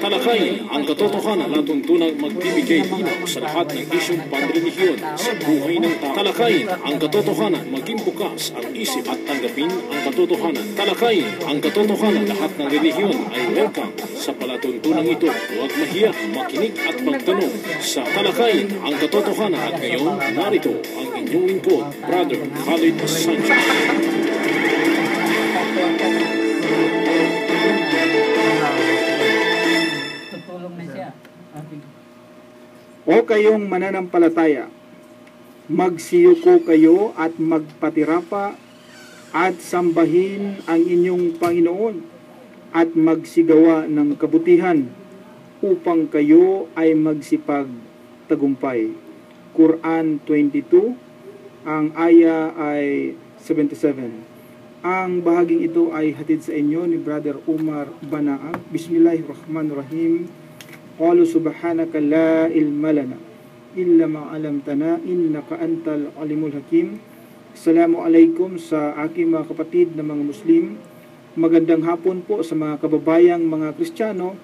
Talakayin ang katotohanan na tuntunang magbibigay linaw sa lahat ng isyong panrelihiyon sa buhay ng tao. Talakayin ang katotohanan, maging bukas ang isip at tanggapin ang katotohanan. Talakayin ang katotohanan, lahat ng relihiyon ay welcome sa palatuntunang ito. Huwag mahiya, makinig at magtanong sa Talakayin ang katotohanan. At ngayon, narito ang inyong lingkod, Brother Khalid Sanchez. O kayong mananampalataya, magsiyuko kayo at magpatirapa at sambahin ang inyong Panginoon at magsigawa ng kabutihan upang kayo ay magsipag tagumpay. Quran 22, ang aya ay 77. Ang bahaging ito ay hatid sa inyo ni Brother Umar Banaag. Bismillahirrahmanirrahim. Qalu subhanaka la ilma lana illa ma 'allamtana innaka antal alimul hakim. Assalamualaikum sa aking mga kapatid na mga Muslim. Magandang hapon po sa mga kababayang mga Kristiyano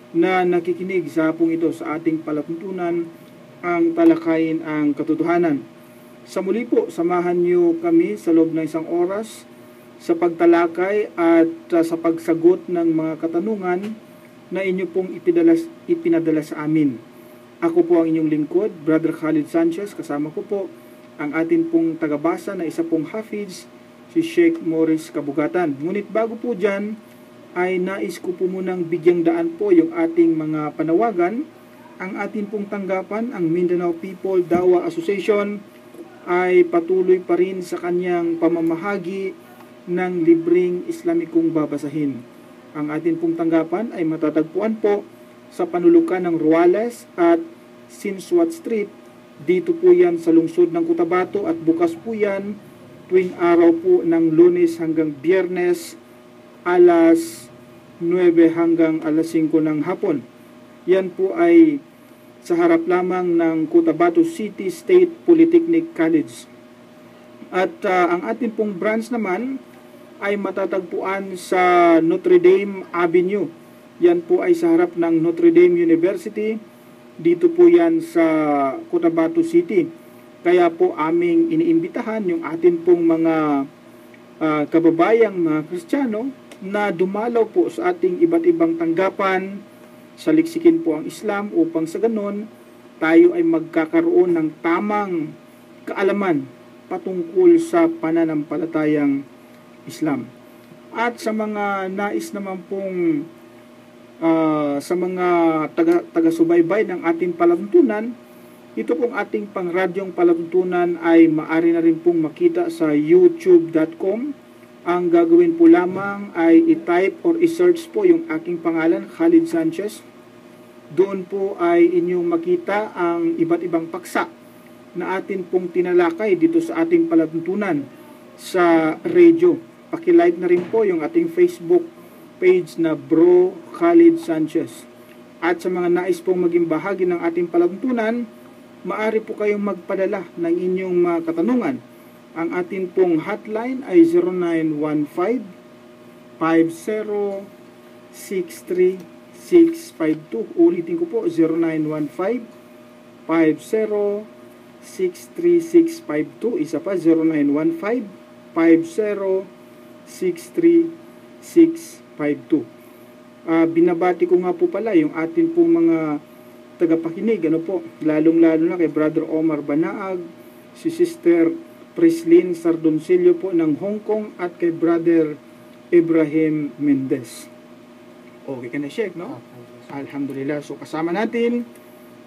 na nakikinig sa hapong ito sa ating palatuntunan, ang talakayin ang katotohanan. Sa muli po, samahan niyo kami sa loob ng isang oras sa pagtalakay at sa pagsagot ng mga katanungan na inyo pong ipinadala sa amin. Ako po ang inyong lingkod, Brother Khalid Sanchez. Kasama ko po ang atin pong tagabasa na isa pong hafiz, si Sheikh Morris Kabugatan. Ngunit bago po dyan, ay nais ko po munang bigyang daan po yung ating mga panawagan. Ang atin pong tanggapan, ang Mindanao People Dawa Association, ay patuloy pa rin sa kanyang pamamahagi ng libreng Islamikong babasahin. Ang atin pong tanggapan ay matatagpuan po sa panulukan ng Ruales at Sinswat Street. Dito po yan sa lungsod ng Cotabato at bukas po yan tuwing araw po ng Lunes hanggang Biyernes alas 9 hanggang alas 5 ng hapon. Yan po ay sa harap lamang ng Cotabato City State Polytechnic College. At ang atin pong branch naman ay matatagpuan sa Notre Dame Avenue. Yan po ay sa harap ng Notre Dame University. Dito po yan sa Cotabato City. Kaya po aming iniimbitahan yung atin pong mga kababayang mga Kristiyano na dumalaw po sa ating iba't ibang tanggapan, saliksikin po ang Islam upang sa ganon tayo ay magkakaroon ng tamang kaalaman patungkol sa pananampalatayang Islam. At sa mga nais naman pong sa mga taga-subaybay ng ating palatuntunan, ito pong ating pangradyong palatuntunan ay maaari na rin pong makita sa youtube.com. Ang gagawin po lamang ay i-type or i-search po yung aking pangalan, Khalid Sanchez. Doon po ay inyong makita ang iba't ibang paksa na atin pong tinalakay dito sa ating palatuntunan sa radio. Paki-like na rin po yung ating Facebook page na Bro Khalid Sanchez. At sa mga nais pong maging bahagi ng ating palatuntunan, maaari po kayong magpadala ng inyong mga katanungan. Ang ating pong hotline ay 0915-5063-652. Ulitin ko po, 0915-5063-652. Isa pa, 0915-5063-652. Binabati ko nga po pala yung atin pong mga tagapakinig, lalong-lalo na kay Brother Omar Banaag, si Sister Prislin Sardoncillo po ng Hong Kong at kay Brother Ibrahim Mendez. Okay ka na, Sheikh, no? Alhamdulillah. So kasama natin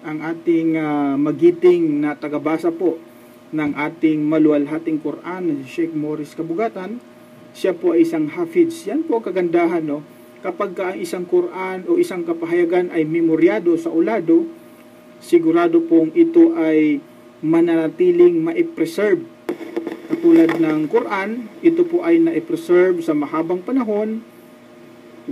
ang ating magiting na tagabasa po ng ating maluwalhating Quran, si Sheikh Morris Kabugatan. Siya po ay isang hafiz. Yan po kagandahan, no? Kapag ang isang Quran o isang kapahayagan ay memoryado sa ulado, sigurado pong ito ay mananatiling ma-preserve. Katulad ng Quran, ito po ay na-preserve sa mahabang panahon,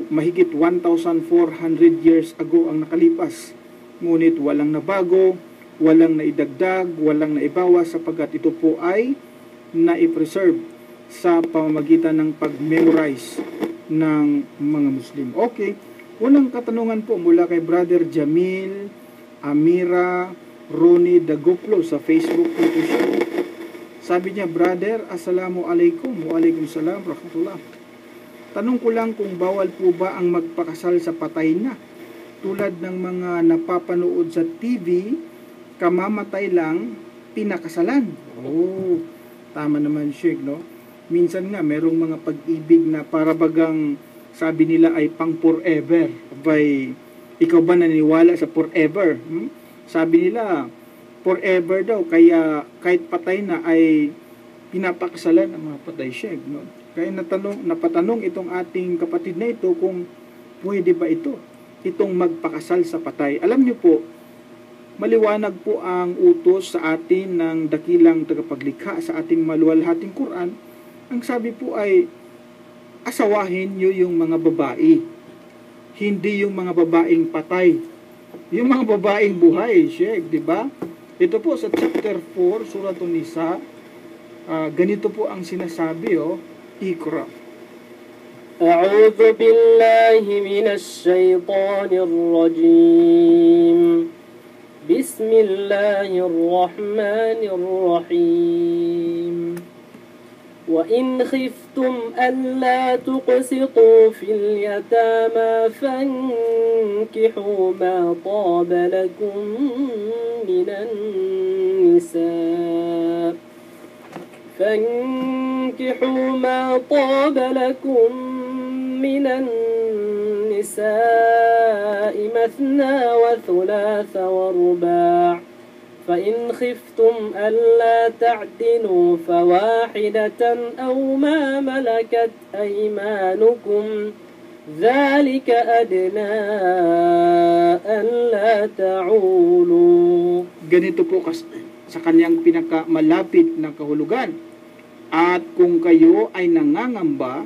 mahigit 1,400 years ago ang nakalipas. Ngunit walang nabago, walang naidagdag, walang naibawas sapagkat ito po ay na-preserve sa pamamagitan ng pag-memorize ng mga Muslim. Okay, Unang katanungan po mula kay Brother Jamil Amira Ronnie Daguplo sa Facebook po ito siya. Sabi niya, Brother, Assalamualaikum. Waalaikumsalam, rahmatullah. Tanong ko lang kung bawal po ba ang magpakasal sa patay na? Tulad ng mga napapanood sa TV, kamamatay lang, pinakasalan. Oh, tama naman, Sheikh, no? Minsan nga, merong mga pag-ibig na parabagang sabi nila ay pang forever. Abay, ikaw ba naniniwala sa forever? Sabi nila, forever daw, kaya kahit patay na ay pinapakasalan ang mga patay, Sheikh, no? Kaya napatanong itong ating kapatid na ito kung pwede ba itong magpakasal sa patay. Alam niyo po, maliwanag po ang utos sa atin ng dakilang tagapaglikha sa ating maluwalhating Quran. Ang sabi po ay, asawahin niyo yung mga babae, hindi yung mga babaeng patay. Yung mga babaeng buhay, Sheikh, di ba? Ito po sa chapter 4, Surah An-Nisa, ganito po ang sinasabi, Iqra. أعوذ بالله من الشيطان الرجيم بسم الله الرحمن الرحيم وإن خفتم ألا تقسطوا في اليتامى فانكحوا ما طاب لكم من النساء فانكحوا ما طاب لكم من النساء مثنى وثلاث ورباع فإن خفتم ألا تعدلوا فواحدة أو ما ملكت أيمانكم ذلك أدنى ألا تعولوا. Ganito po sa kanyang pinakamalapit na kahulugan. At kung kayo ay nangangamba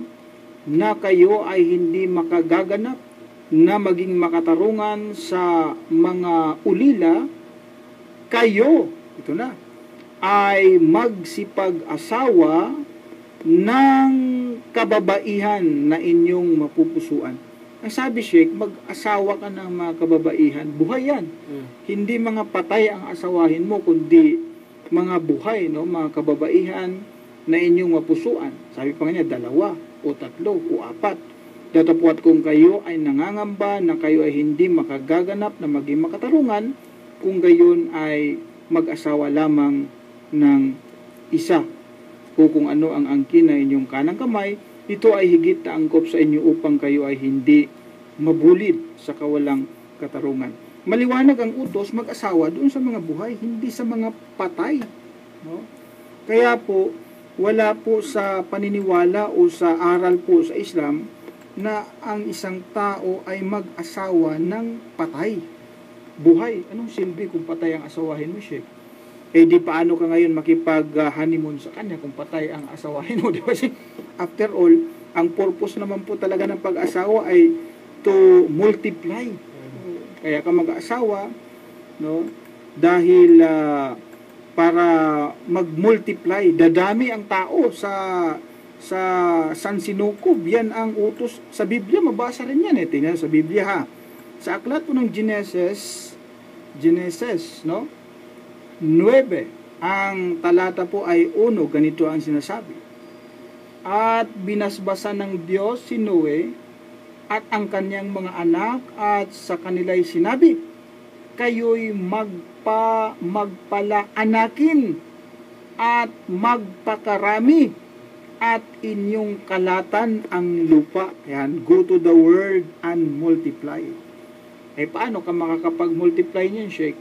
na kayo ay hindi makagaganap na maging makatarungan sa mga ulila, kayo, ito na, ay magsipag-asawa ng kababaihan na inyong mapupusuan. Ang sabi, Sheikh, mag-asawa ka ng mga kababaihan. Buhay yan. Hindi mga patay ang asawahin mo, kundi mga buhay, no? Mga kababaihan na inyong mapusuan. Sabi pa nga niya, 2 o 3 o 4. Datapwat kung kayo ay nangangamba na kayo ay hindi makagaganap na maging makatarungan, kung gayon ay mag-asawa lamang ng isa. O kung ano ang angkin na inyong kanang kamay, ito ay higit na angkop sa inyo upang kayo ay hindi mabulid sa kawalang katarungan. Maliwanag ang utos, mag-asawa doon sa mga buhay, hindi sa mga patay. No? Kaya po, wala po sa paniniwala o sa aral po sa Islam na ang isang tao ay mag-asawa ng patay. Buhay, anong silbi kung patay ang asawahin mo, Sheikh? Di paano ka ngayon makipag-honeymoon sa kanya kung patay ang asawahin mo, di ba? After all, ang purpose naman po talaga ng pag-asawa ay to multiply. Kaya ka mag-asawa, no? Dahil para mag-multiply, dadami ang tao sa San Sinukob. Yan ang utos sa Biblia, mabasa rin yan. Tingnan sa Biblia, ha. Sa aklat po ng Genesis, no? 9, ang talata po ay 1, ganito ang sinasabi. At binasbasan ng Diyos si Noe at ang kanyang mga anak at sa kanila'y sinabi, kayo'y magpalaanakin at magpakarami at inyong kalatan ang lupa. Yan, go to the world and multiply. Paano ka makakapag-multiply niyan, Sheikh?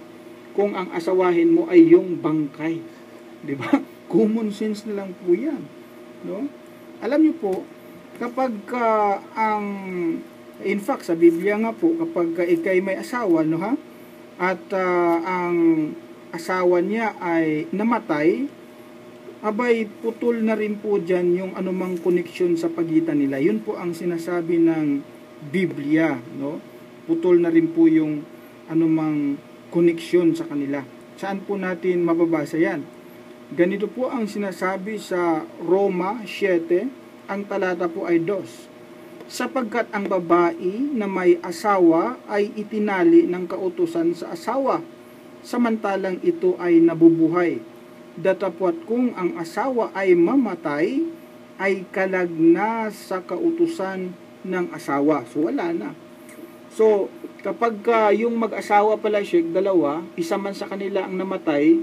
Kung ang asawahin mo ay yung bangkay. Di ba? Common sense na lang po yan. No? Alam niyo po, kapag in fact, sa Biblia nga po, kapag ikay may asawa, no ha? At ang asawa niya ay namatay, abay, putol na rin po dyan yung anumang koneksyon sa pagitan nila. Yun po ang sinasabi ng Biblia, no? Putol na rin po yung anumang koneksyon sa kanila. Saan po natin mababasa yan? Ganito po ang sinasabi sa Roma 7, ang talata po ay 2. sapagkat ang babae na may asawa ay itinali ng kautusan sa asawa, samantalang ito ay nabubuhay. Datapwat kung ang asawa ay mamatay, ay kalag na sa kautusan ng asawa. So wala na. So kapag yung mag-asawa pala dalawa, isa man sa kanila ang namatay,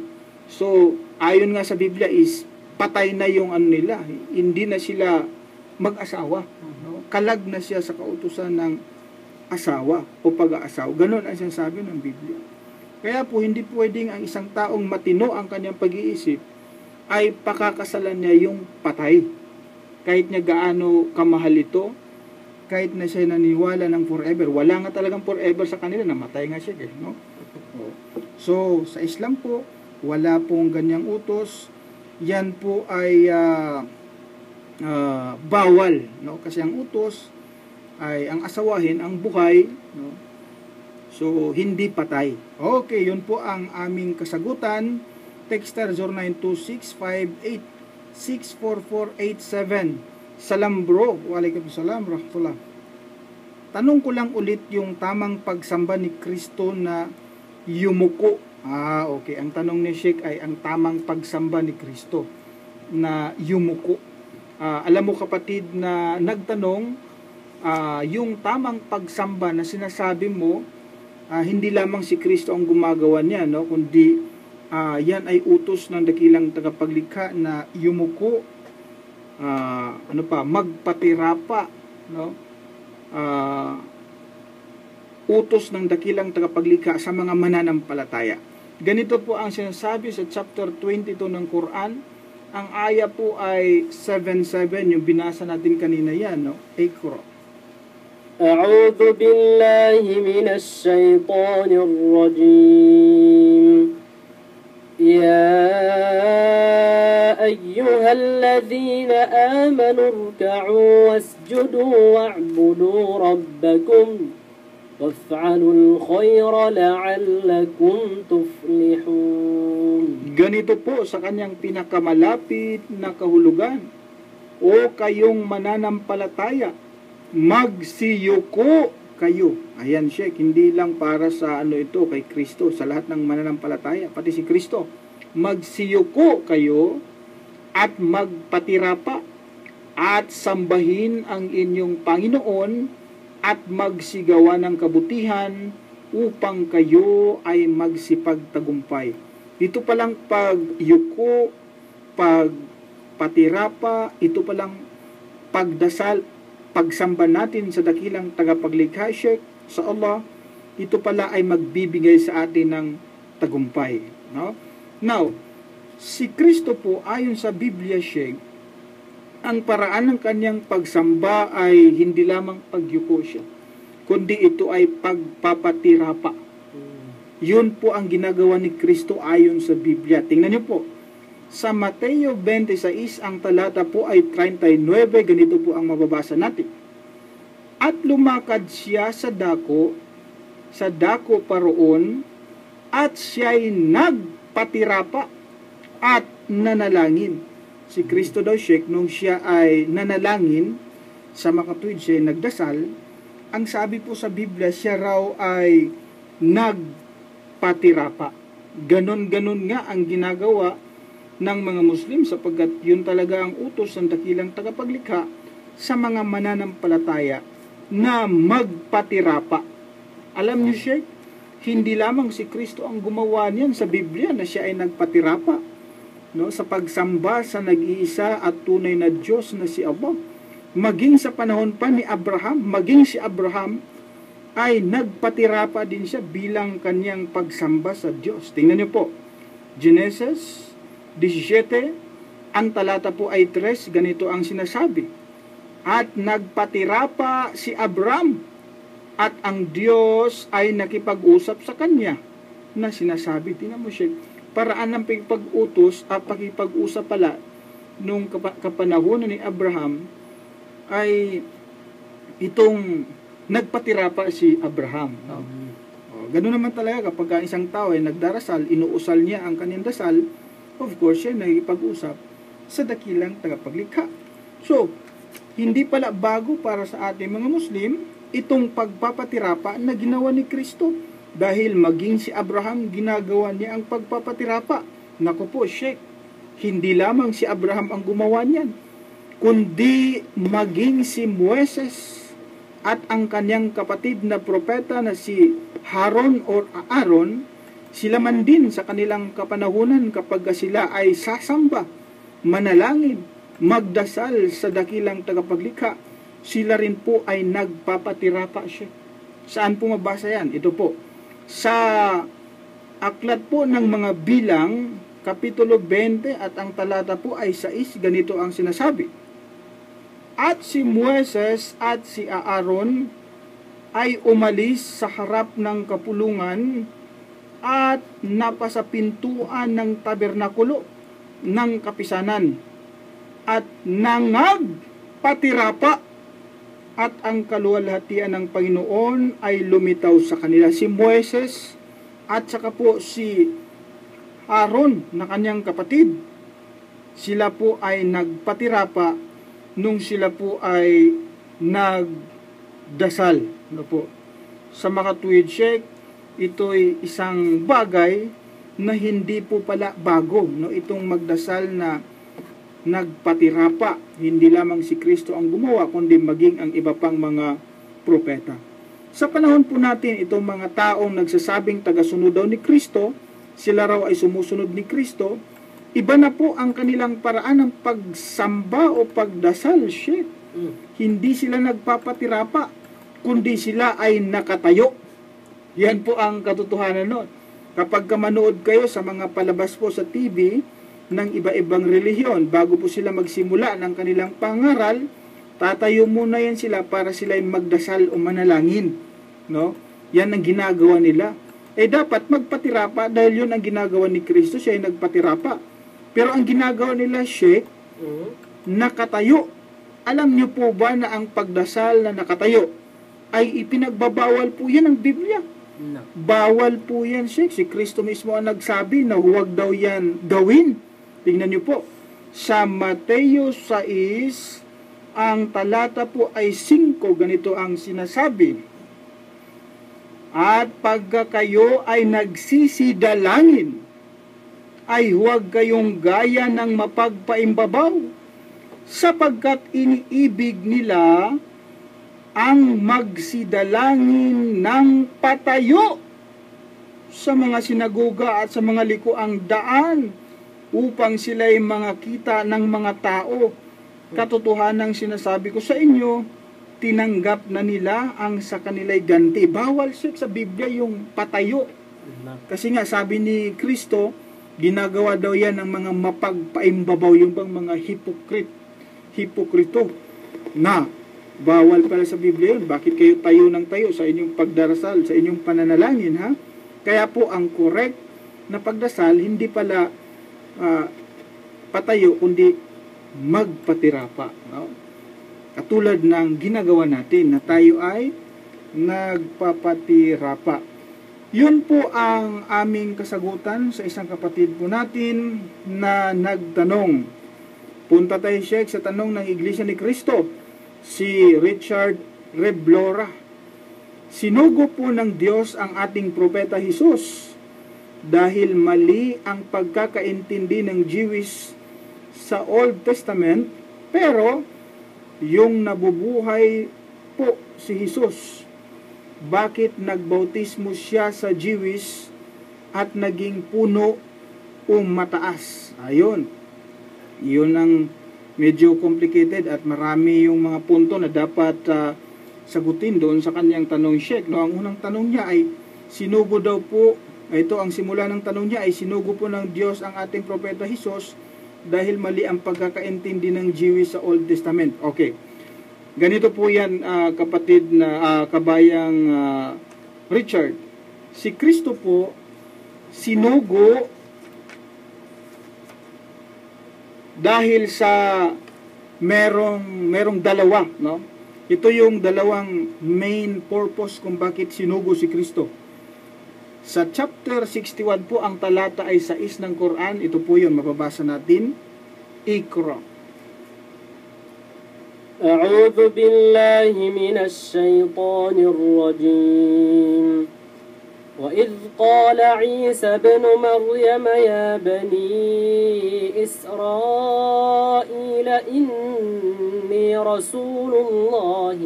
so ayon nga sa Biblia is patay na yung ano nila, hindi na sila mag-asawa. No? Kalag na siya sa kautusan ng asawa o pag-aasawa. Ganon ang sinasabi ng Biblia. Kaya po hindi pwedeng ang isang taong matino ang kanyang pag-iisip ay pakakasalan niya yung patay. Kahit niya gaano kamahal ito, kahit na siya naniwala ng forever. Wala nga talagang forever sa kanila, namatay nga siya. No? So, sa Islam po, wala pong ganyang utos. Yan po ay bawal. No? Kasi ang utos ay ang asawahin, ang buhay. No? So, hindi patay. Okay, yun po ang aming kasagutan. Texter 092658 Salam bro. Waalaikumsalam rahmatullah. Tanong ko lang ulit yung tamang pagsamba ni Kristo na yumuko. Okay. Ang tanong ni Sheikh ay ang tamang pagsamba ni Kristo na yumuko. Alam mo kapatid na nagtanong, yung tamang pagsamba na sinasabi mo, hindi lamang si Kristo ang gumagawa niya, no? Kundi yan ay utos ng dakilang tagapaglikha na yumuko, magpatirapa, no? Utos ng dakilang tagapaglikha sa mga mananampalataya. Ganito po ang sinasabi sa chapter 22 ng Quran. Ang aya po ay 7:7, yung binasa natin kanina yan, no? Iqra. أعوذ بالله من الشيطان الرجيم يا أيها الذين آمنوا اركعوا واسجدوا واعبدوا ربكم وافعلوا الخير لعلكم تفلحون. Ganito po sa kanyang pinakamalapit na kahulugan. O kayong mananampalataya, magsiyuko kayo. Ayan, Sheikh, hindi lang para sa ito kay Kristo, sa lahat ng mananampalataya, pati si Kristo. Magsiyuko kayo at magpatirapa at sambahin ang inyong Panginoon at magsigawa ng kabutihan upang kayo ay magsipagtagumpay. Dito palang pagyuko, pagpatirapa, ito palang pagdasal, pagsamba natin sa dakilang tagapaglikha, Sheikh, sa Allah, ito pala ay magbibigay sa atin ng tagumpay. No? Now, si Kristo po, ayon sa Biblia, Sheikh, ang paraan ng kanyang pagsamba ay hindi lamang pagyuko siya, kundi ito ay pagpapatirapa. Yun po ang ginagawa ni Kristo ayon sa Biblia. Tingnan niyo po, sa Mateo 26, ang talata po ay 39, ganito po ang mababasa natin. At lumakad siya sa dako paroon, at siya'y nagpatirapa at nanalangin. Si Kristo daw, Sheikh, nung siya ay nanalangin, sa makatuwid siya ay nagdasal, ang sabi po sa Biblia, siya raw ay nagpatirapa. Ganon-ganon nga ang ginagawa ng mga Muslim sapagkat yun talaga ang utos ng dakilang tagapaglikha sa mga mananampalataya na magpatirapa. Alam niyo, Sheikh, hindi lamang si Kristo ang gumawa niyan sa Biblia na siya ay nagpatirapa, no, sa pagsamba sa nag-iisa at tunay na Diyos na si Allah. Maging sa panahon pa ni Abraham, maging si Abraham ay nagpatirapa din siya bilang kanyang pagsamba sa Diyos. Tingnan niyo po, Genesis 17, ang talata po ay 3, ganito ang sinasabi. At nagpatirapa si Abraham at ang Diyos ay nakipag-usap sa kanya na sinasabi. Tingnan mo, Sheikh, paraan ng pag-utos at pakipag-usap pala nung kapanahonan ni Abraham ay itong nagpatirapa si Abraham. No? Ganoon naman talaga kapag isang tao ay nagdarasal, inuusal niya ang kanyang dasal, of course, siya nakikipag-usap sa dakilang tagapaglikha. So, hindi pala bago para sa ating mga Muslim itong pagpapatirapa na ginawa ni Kristo. Dahil maging si Abraham, ginagawa niya ang pagpapatirapa. Naku po, Sheikh, hindi lamang si Abraham ang gumawa niyan, kundi maging si Moises at ang kanyang kapatid na propeta na si Haron or Aaron, sila man din sa kanilang kapanahunan kapag sila ay sasamba, manalangin, magdasal sa dakilang tagapaglikha, sila rin po ay nagpapatirapa siya. Saan po mabasa yan? Ito po. Sa aklat po ng mga bilang, Kapitulo 20 at ang talata po ay 6, ganito ang sinasabi. At si Moises at si Aaron ay umalis sa harap ng kapulungan at napasa pintuan ng tabernakulo ng kapisanan at nangagpatirapa, at ang kaluwalhatian ng Panginoon ay lumitaw sa kanila. Si Moises at saka po si Aaron na kanyang kapatid, sila po ay nagpatirapa nung sila po ay nagdasal. Ano po? Sa makatuwid, Sheikh, ito'y isang bagay na hindi po pala bago, no? Itong magdasal na nagpatirapa, hindi lamang si Kristo ang gumawa, kundi maging ang iba pang mga propeta. Sa panahon po natin, itong mga taong nagsasabing tagasunod daw ni Kristo, sila raw ay sumusunod ni Kristo, iba na po ang kanilang paraan ng pagsamba o pagdasal. Shit. Hindi sila nagpapatirapa, kundi sila ay nakatayo. Yan po ang katotohanan nun. Kapag manood kayo sa mga palabas po sa TV, ng iba-ibang relihiyon, bago po sila magsimula ng kanilang pangaral, tatayo muna yan sila para sila ay magdasal o manalangin. No? Yan ang ginagawa nila. Dapat magpatirapa dahil yun ang ginagawa ni Kristo, siya ay nagpatirapa. Pero ang ginagawa nila, Sheikh, nakatayo. Alam niyo po ba na ang pagdasal na nakatayo ay ipinagbabawal po yan ng Biblia? No. Bawal po yan, Sheikh. Si Kristo mismo ang nagsabi na huwag daw yan gawin. Tingnan niyo po, sa Mateo 6, ang talata po ay 5, ganito ang sinasabi. At pagka kayo ay nagsisidalangin, ay huwag kayong gaya ng mapagpaimbabaw, sapagkat iniibig nila ang magsidalangin ng patayo sa mga sinagoga at sa mga likuang daan, upang sila'y mga kita ng mga tao. Katotohanang sinasabi ko sa inyo, tinanggap na nila ang sa kanila'y ganti. Bawal sa Biblia yung patayo. Kasi nga sabi ni Kristo, ginagawa daw yan ng mga mapagpaimbabaw, yung bang mga hipokrito na bawal pala sa Biblia yun. Bakit kayo tayo ng tayo sa inyong pagdarasal, sa inyong pananalangin, ha? Kaya po ang correct na pagdasal, hindi pala patayo, kundi magpatirapa. No? Katulad ng ginagawa natin na tayo ay nagpapatirapa. Yun po ang aming kasagutan sa isang kapatid po natin na nagtanong. Punta tayo, Sheikh, sa tanong ng Iglesia ni Cristo, si Richard Reblora. Sinugo po ng Diyos ang ating propeta Jesus dahil mali ang pagkakaintindi ng Jewish sa Old Testament, pero yung nabubuhay po si Jesus, bakit nagbautismo siya sa Jewish at naging puno o mataas? Ayun, yun ang medyo complicated at marami yung mga punto na dapat sagutin doon sa kanyang tanong, Sheikh. No, ang unang tanong niya ay sinugo daw po. Ito ang simula ng tanong niya ay sinugo po ng Diyos ang ating propeta Jesus dahil mali ang pagkakaintindi ng Jewish sa Old Testament. Okay. Ganito po yan, kapatid na kabayang Richard. Si Kristo po sinugo dahil sa merong dalawa, no? Ito yung dalawang main purpose kung bakit sinugo si Kristo. Sa chapter 61 po, ang talata ay 6 ng Quran. Ito po yun, mababasa natin. Iqra. أعوذ بالله من الشيطان الرجيم وإذ قال عيسى ابن مريم يا بني إسرائيل إني رسول الله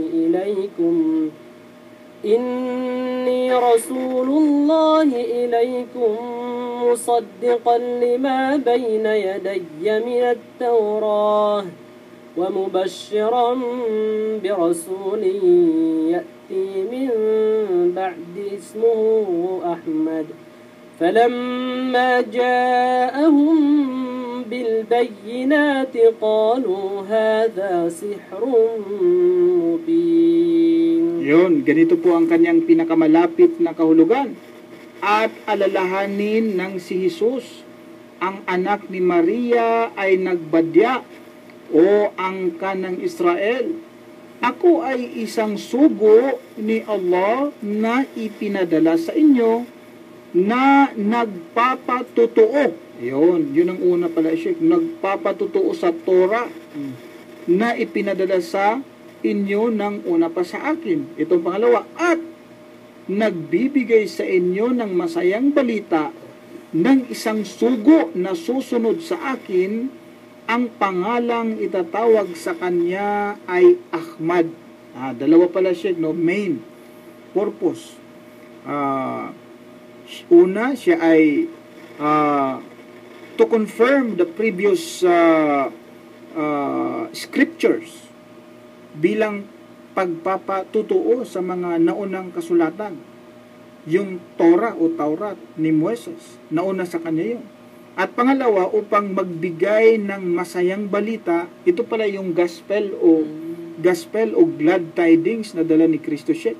إليكم مصدقا لما بين يدي من التوراة ومبشرا برسول يأتي من بعد اسمه أحمد فلما جاءهم بالبينات قالوا هذا سحر مبين. Yun, ganito po ang kanyang pinakamalapit na kahulugan. At alalahanin ng si Jesus, ang anak ni Maria ay nagbadya, o angkan ng Israel. Ako ay isang sugo ni Allah na ipinadala sa inyo na nagpapatotoo. Yun ang una pala, Sheikh. Nagpapatotoo sa Torah na ipinadala sa inyo ng una pa sa akin. Itong pangalawa. At nagbibigay sa inyo ng masayang balita ng isang sugo na susunod sa akin. Ang pangalang itatawag sa kanya ay Ahmad. Dalawa pala siya, no? Main purpose. Una, siya ay to confirm the previous scriptures bilang pagpapatutuo sa mga naunang kasulatan. Yung Torah o Taurat ni Moises, nauna sa kanya yun. At pangalawa, upang magbigay ng masayang balita, ito pala yung gospel o glad tidings na dala ni Kristo siya.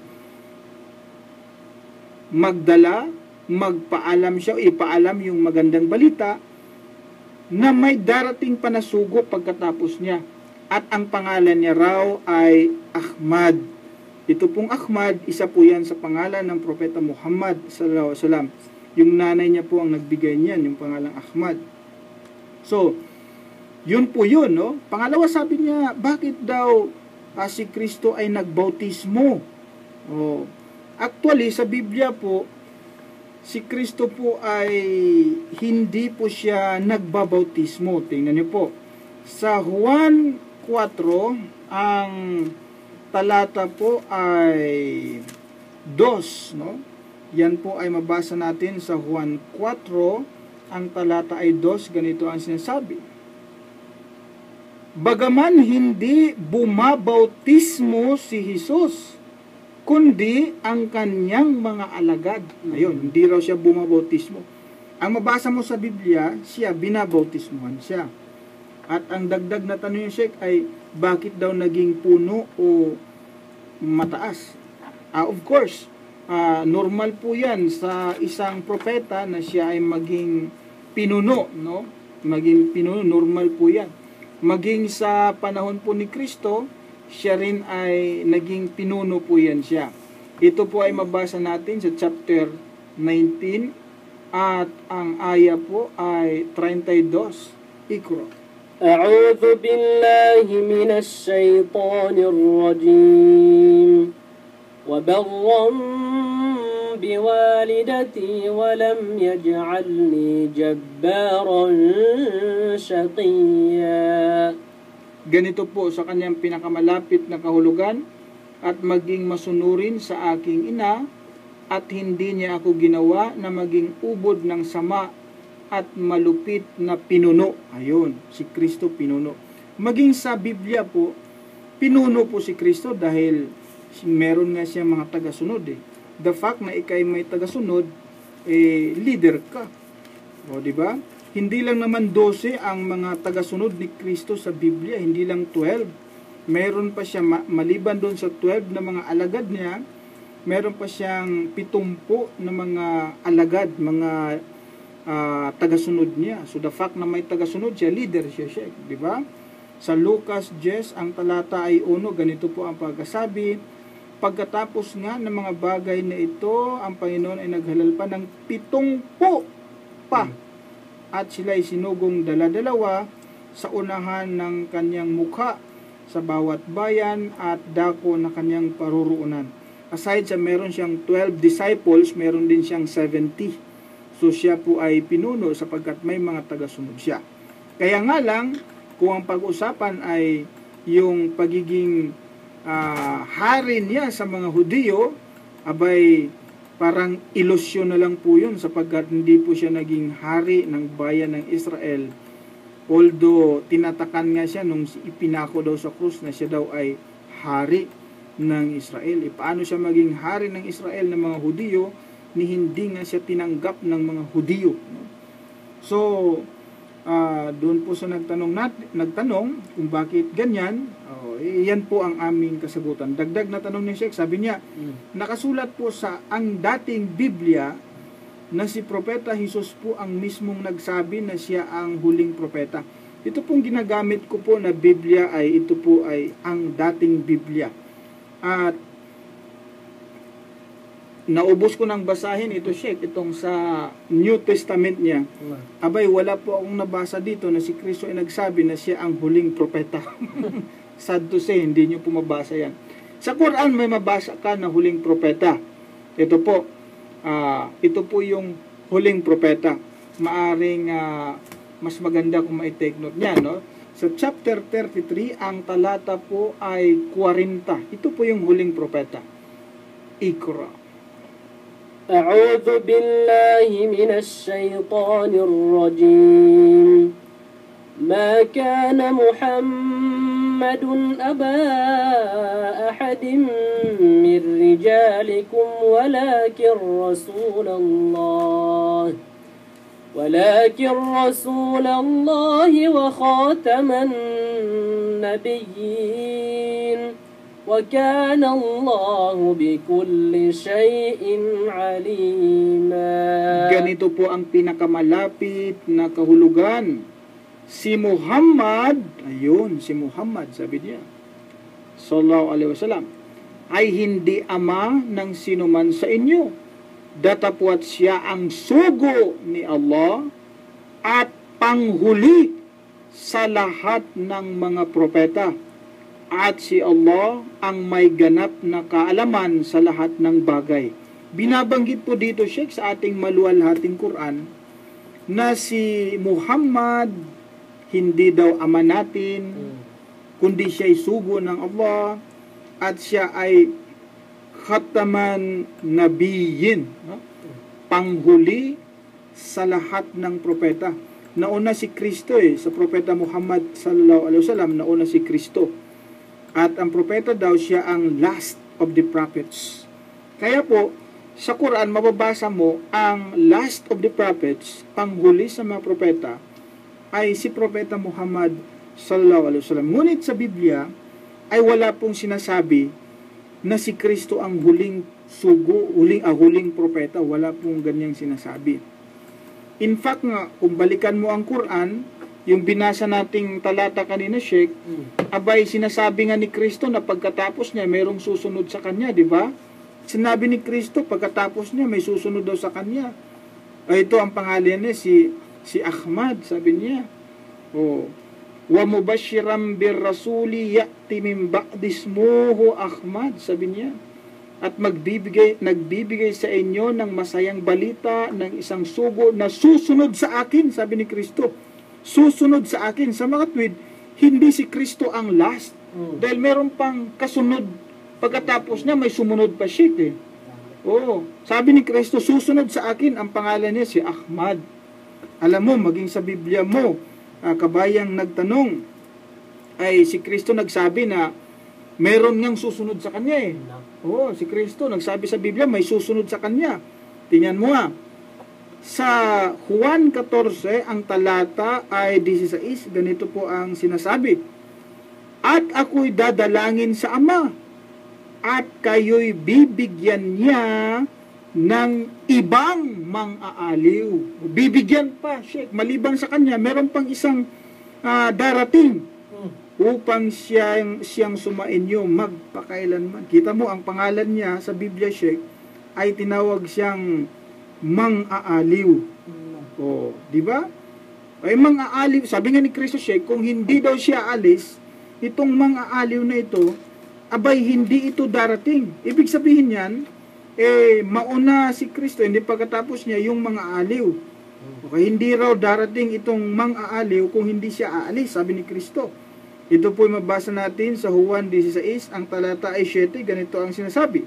Magpaalam siya, ipaalam yung magandang balita na may darating pa na sugo pagkatapos niya. At ang pangalan niya raw ay Ahmad. Ito pong Ahmad, isa po yan sa pangalan ng Propeta Muhammad sallallahu alaihi wasallam. Yung nanay niya po ang nagbigay niyan, yung pangalang Ahmad. So, yun po yun, no? Pangalawa, sabi niya, bakit daw si Kristo ay nagbautismo? Actually, sa Biblia po, si Kristo po ay hindi po siya nagbabautismo. Tingnan niyo po. Sa Juan 4, ang talata po ay 2, no? Yan po ay mabasa natin sa Juan 4, ang talata ay 2, ganito ang sinasabi. Bagaman hindi bumabautismo si Jesus, kundi ang kanyang mga alagad. Ayun, hindi raw siya bumabautismo. Ang mabasa mo sa Biblia, siya, binabautismuhan siya. At ang dagdag na tanong yung Sheikh ay, bakit daw naging puno o mataas? Of course, normal po yan sa isang propeta na siya ay maging pinuno, no? Maging pinuno, normal po yan. Maging sa panahon po ni Kristo, siya rin ay naging pinuno po yan siya. Ito po ay mabasa natin sa chapter 19 at ang aya po ay 32. Ikro. أعوذ بالله من الشيطان الرجيم وبرا بوالدتي ولم يجعلني جبارا شقيا. Ganito po sa kanyang pinakamalapit na kahulugan, at maging masunurin sa aking ina, at hindi niya ako ginawa na maging ubod ng sama at malupit na pinuno. Ayun, si Kristo pinuno. Maging sa Biblia po, pinuno po si Kristo dahil meron nga siya mga tagasunod eh. The fact na ikay may tagasunod, leader ka. O, di ba? Hindi lang naman 12 ang mga tagasunod ni Kristo sa Biblia, hindi lang 12. Meron pa siya, maliban doon sa 12 na mga alagad niya, meron pa siyang 70 na mga alagad, mga tagasunod niya. So the fact na may tagasunod siya, leader siya, di ba? Sa Lucas 10, ang talata ay 1, ganito po ang pagkasabi, pagkatapos nga ng mga bagay na ito, ang Panginoon ay naghalal pa ng 70 pa. At sila ay sinugong dala-dalawa sa unahan ng kanyang mukha sa bawat bayan at dako na kanyang paruroonan. Aside sa meron siyang 12 disciples, meron din siyang 70. So siya po ay pinuno sapagkat may mga tagasunod siya. Kaya nga lang, kung ang pag-usapan ay yung pagiging hari niya sa mga Hudiyo, abay parang ilusyon na lang po yun sapagkat hindi po siya naging hari ng bayan ng Israel. Although tinatakan nga siya nung ipinako daw sa krus na siya daw ay hari ng Israel. Paano siya maging hari ng Israel ng mga Hudiyo ni hindi nga siya tinanggap ng mga Hudiyo? So, doon po sa nagtanong kung bakit ganyan, yan po ang aming kasagutan. Dagdag na tanong ni Sheikh, sabi niya, nakasulat po sa ang dating Biblia na si Propeta Jesus po ang mismong nagsabi na siya ang huling propeta. Ito pong ginagamit ko po na Biblia ito po ay ang dating Biblia. At naubos ko ng basahin ito, Sheikh, itong sa New Testament niya. Abay, wala po akong nabasa dito na si Kristo ay nagsabi na siya ang huling propeta. Sad to say, hindi nyo po mabasa yan. Sa Quran, may mabasa ka na huling propeta. Ito po yung huling propeta. Maaring mas maganda kung mai-take note niya, no? Sa chapter 33, ang talata po ay 40. Ito po yung huling propeta. Iqra. أعوذ بالله من الشيطان الرجيم ما كان محمد أبا أحد من رجالكم ولكن رسول الله وخاتم النبيين وكان الله بكل شيء عليما. Ganito po ang pinakamalapit na kahulugan. Si Muhammad, ayun, si Muhammad, sabi niya, sallallahu alaihi wasallam, ay hindi ama ng sinuman sa inyo. Datapwat siya ang sugo ni Allah at panghuli sa lahat ng mga propeta. At si Allah ang may ganap na kaalaman sa lahat ng bagay. Binabanggit po dito, Sheikh, sa ating maluwalhating Quran na si Muhammad hindi daw ama natin, kundi siya'y sugo ng Allah at siya ay khataman nabiyyin, no? Panghuli sa lahat ng propeta. Nauna si Kristo sa propeta Muhammad sallallahu alaihi wasallam, nauna si Kristo. At ang propeta daw siya ang last of the prophets. Kaya po, sa Quran, mababasa mo ang last of the prophets, panghuli sa mga propeta, ay si propeta Muhammad sallallahu alaihi wasallam. Ngunit sa Biblia, ay wala pong sinasabi na si Kristo ang huling sugo, huling propeta. Wala pong ganyang sinasabi. In fact nga, kung balikan mo ang Quran, yung binasa nating talata kanina, Sheikh, abay sinasabi nga ni Kristo na pagkatapos niya mayroong susunod sa kanya, di ba? Sinabi ni Kristo pagkatapos niya may susunod daw sa kanya. Ito ang pangalan niya, si Ahmad, sabi niya. Wa mubashiran bir rasuli ya'ti min ba'di ismuhu Ahmad, sabi niya. At nagbibigay sa inyo ng masayang balita ng isang sugo na susunod sa akin, sabi ni Kristo. Susunod sa akin. Sa mga tweet, hindi si Kristo ang last. Dahil meron pang kasunod. Pagkatapos niya, may sumunod pa siya. Sabi ni Kristo, susunod sa akin, ang pangalan niya si Ahmad. Alam mo, maging sa Biblia mo, kabayang nagtanong, ay si Kristo nagsabi na meron ngang susunod sa kanya si Kristo nagsabi sa Biblia, may susunod sa kanya. Tingnan mo sa Juan 14, ang talata ay 16, ganito po ang sinasabi. At ako'y dadalangin sa Ama, at kayo'y bibigyan niya ng ibang mang-aaliw. Bibigyan pa, Sheikh, maliban sa kanya, meron pang isang darating upang siyang sumainyo magpakailanman. Kita mo, ang pangalan niya sa Biblia, Sheikh, ay tinawag siyang mang-aaliw. Di ba? Ay mang-aaliw. Sabi nga ni Kristo, Sheikh, kung hindi daw siya alis, itong mga aliw na ito, abay hindi ito darating. Ibig sabihin yan, mauna si Kristo, hindi pagkatapos niya yung mga aliw. Okay, hindi raw darating itong mga aliw kung hindi siya aalis, sabi ni Kristo. Ito po mabasa natin sa Juan 16, ang talata ay 7, ganito ang sinasabi.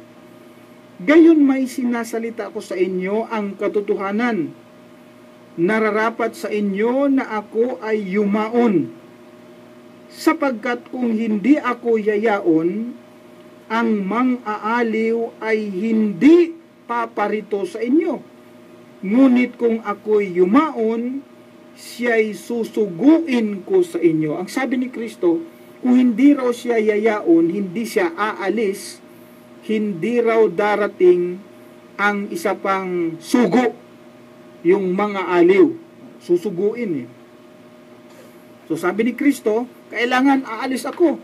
Gayon may sinasalita ko sa inyo ang katotohanan. Nararapat sa inyo na ako ay yumaon. Sapagkat kung hindi ako yayaon, ang mang-aaliw ay hindi paparito sa inyo. Ngunit kung ako'y yumaon, siya'y susuguin ko sa inyo. Ang sabi ni Kristo, kung hindi raw siya yayaon, hindi siya aalis, hindi raw darating ang isa pang sugo, yung mga aliw. Susuguin eh. So sabi ni Kristo, kailangan aalis ako.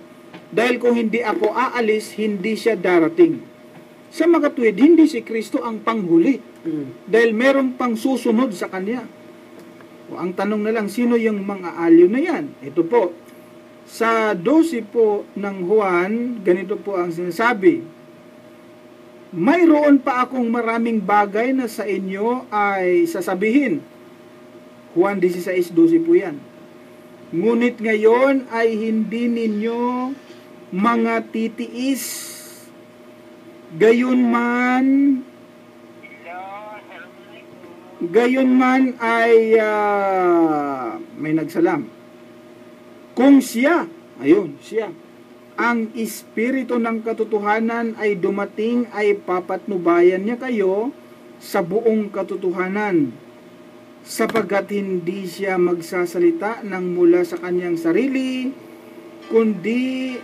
Dahil kung hindi ako aalis, hindi siya darating. Sa makatuwid, hindi si Kristo ang panghuli. Dahil meron pang susunod sa kanya. O, ang tanong na lang, sino yung mga aliw na yan? Ito po, sa 12 po ng Juan, ganito po ang sinasabi. Mayroon pa akong maraming bagay na sa inyo ay sasabihin. Juan 16:12 po yan. Ngunit ngayon ay hindi ninyo mga titiis. Gayon man ay may nagsalam. Kung siya, ayun, siya, ang Espiritu ng katotohanan ay dumating, ay papatnubayan niya kayo sa buong katotohanan, sapagkat hindi siya magsasalita ng mula sa kanyang sarili, kundi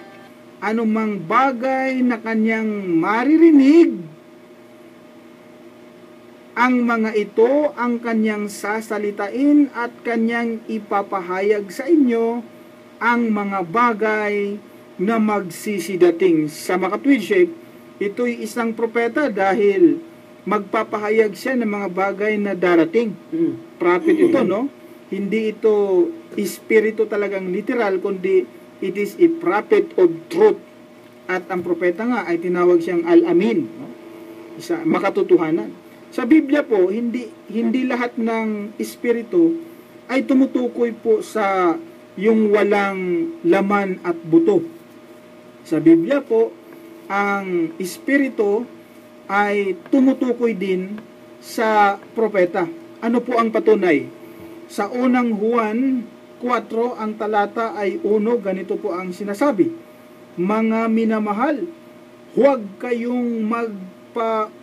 anumang bagay na kanyang maririnig, ang mga ito ang kanyang sasalitain at kanyang ipapahayag sa inyo ang mga bagay na magsisidating. Sa makatwid siya, ito'y isang propeta dahil magpapahayag siya ng mga bagay na darating. Prophet ito, no? Hindi ito espiritu talagang literal, kundi it is a prophet of truth. At ang propeta nga ay tinawag siyang Al-Amin, no? Isa, makatotohanan. Sa Biblia po, hindi lahat ng espiritu ay tumutukoy po sa yung walang laman at buto. Sa Biblia po, ang espiritu ay tumutukoy din sa propeta. Ano po ang patunay? Sa unang Juan 4, ang talata ay 1, ganito po ang sinasabi. Mga minamahal, huwag kayong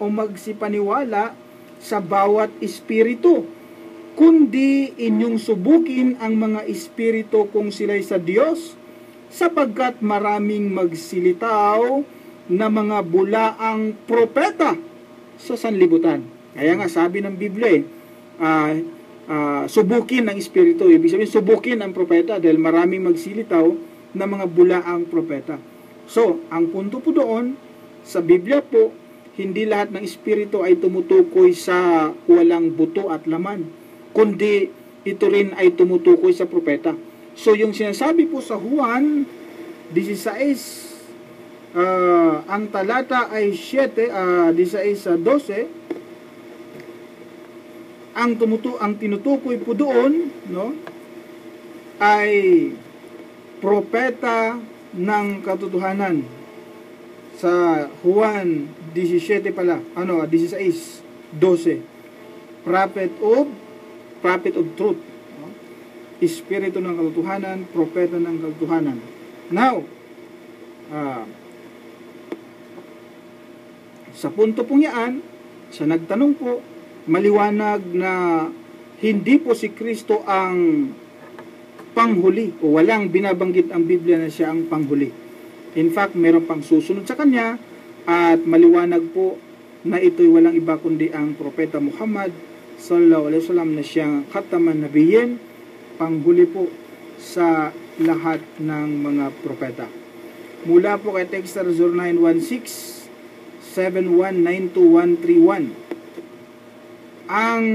magsipaniwala sa bawat espiritu, kundi inyong subukin ang mga espiritu kung sila'y sa Diyos, sapagkat maraming magsilitaw na mga bulaang propeta sa sanlibutan. Kaya nga sabi ng Biblia, subukin ang espiritu. Ibig sabihin, subukin ang propeta dahil maraming magsilitaw na mga bulaang propeta. So, ang punto po doon, sa Biblia po, hindi lahat ng espiritu ay tumutukoy sa walang buto at laman, kundi ito rin ay tumutukoy sa propeta. So, yung sinasabi po sa Juan 16, ang talata ay 16-12, ang tinutukoy po doon, no, ay propeta ng katotohanan. Sa Juan 17 pala, 16-12, prophet of truth, no? Espiritu ng katotohanan, propeta ng katotohanan. Now, sa punto pong yan, sa nagtanong po, maliwanag na hindi po si Kristo ang panghuli, o walang binabanggit ang Biblia na siya ang panghuli. In fact, meron pang susunod sa kanya, at maliwanag po na ito'y walang iba kundi ang Propeta Muhammad sallallahu alaihi wasallam na siyang khataman nabiyyin, panghuli po sa lahat ng mga propeta. Mula po kay Texter 0916-7192131. Ang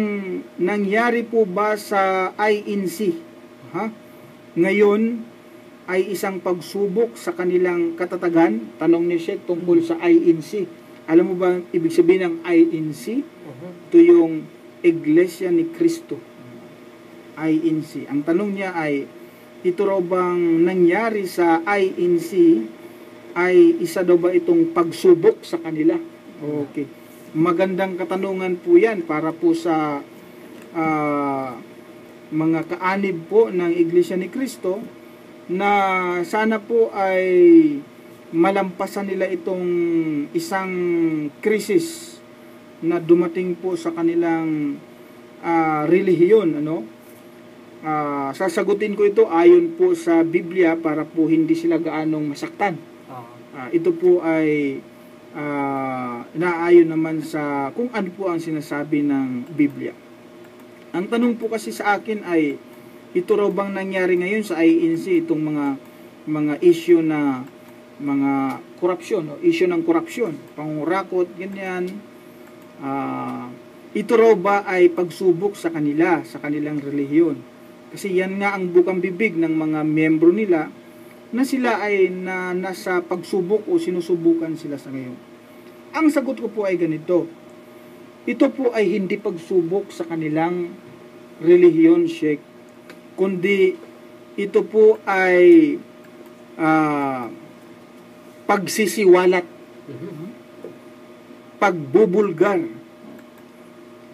nangyari po ba sa INC? Ngayon ay isang pagsubok sa kanilang katatagan? Tanong ni Sheikh tungkol sa INC. Alam mo ba ibig sabihin ng INC? Ito yung Iglesia ni Cristo. INC. Ang tanong niya ay, ito raw bang nangyari sa INC ay isa daw ba itong pagsubok sa kanila? Okay. Magandang katanungan po yan para po sa mga kaanib po ng Iglesia ni Cristo, na sana po ay malampasan nila itong isang krisis na dumating po sa kanilang relihiyon. Sasagutin ko ito ayon po sa Biblia para po hindi sila gaanong masaktan. Ito po ay naayon naman sa kung ano po ang sinasabi ng Biblia. Ang tanong po kasi sa akin ay, ito raw bang nangyari ngayon sa INC, itong mga issue na mga korupsyon, issue ng korupsyon, pangurakot, ganyan. Ito raw ba ay pagsubok sa kanila, sa kanilang relihiyon? Kasi yan nga ang bukang bibig ng mga miyembro nila, na sila ay nasa pagsubok o sinusubukan sila sa ngayon. Ang sagot ko po ay ganito. Ito po ay hindi pagsubok sa kanilang relihiyon, Sheikh, kundi ito po ay pagsisiwalat, pagbubulgar,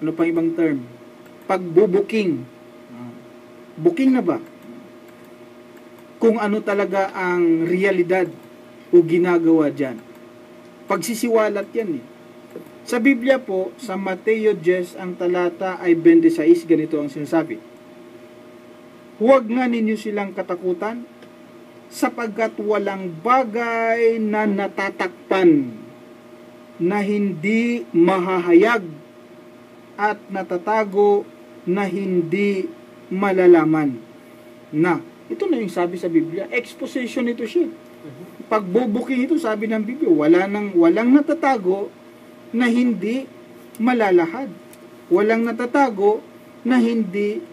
ano pa ibang term, pagbubuking. Buking na ba? Kung ano talaga ang realidad o ginagawa dyan. Pagsisiwalat yan eh. Sa Biblia po, sa Mateo 10, ang talata ay 26, ganito ang sinasabi. Huwag nga ninyo silang katakutan, sapagkat walang bagay na natatakpan na hindi mahahayag at natatago na hindi malalaman. Na, ito na yung sabi sa Biblia, exposition ito siya. Pagbubuking ito, sabi ng Biblia, walang natatago na hindi malalahad. Walang natatago na hindi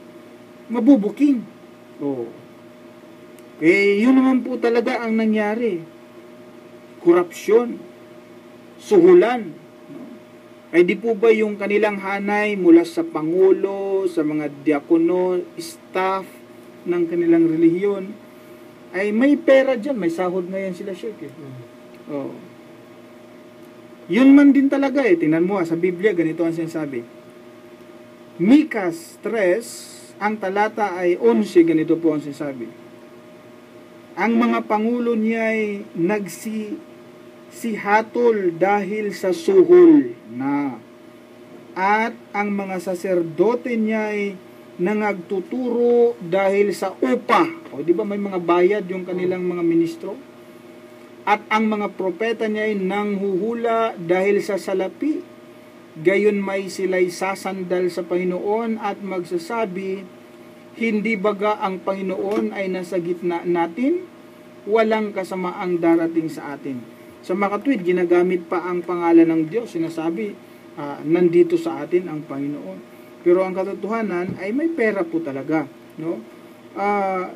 mabubuking. Yun naman po talaga ang nangyari. Korupsyon, suhulan. Ay di po ba yung kanilang hanay mula sa Pangulo, sa mga diakono, staff ng kanilang relihiyon, ay may pera dyan, may sahod ngayon sila, Sheikh. Yun man din talaga eh. Tingnan mo sa Biblia, ganito ang sinasabi. Mikas 3, ang talata ay 11, ganito po ang sinasabi. Ang mga pangulo niya ay nagsihatol dahil sa suhol na, at ang mga saserdote niya ay nangagtuturo dahil sa upa. Di ba may mga bayad yung kanilang mga ministro? At ang mga propeta niya ay nanghuhula dahil sa salapi. Gayon may sila'y sasandal sa Panginoon at magsasabi, hindi baga ang Panginoon ay nasa gitna natin? Walang kasamaang darating sa atin. Sa mga tweet, ginagamit pa ang pangalan ng Diyos. Sinasabi, nandito sa atin ang Panginoon. Pero ang katotohanan ay may pera po talaga.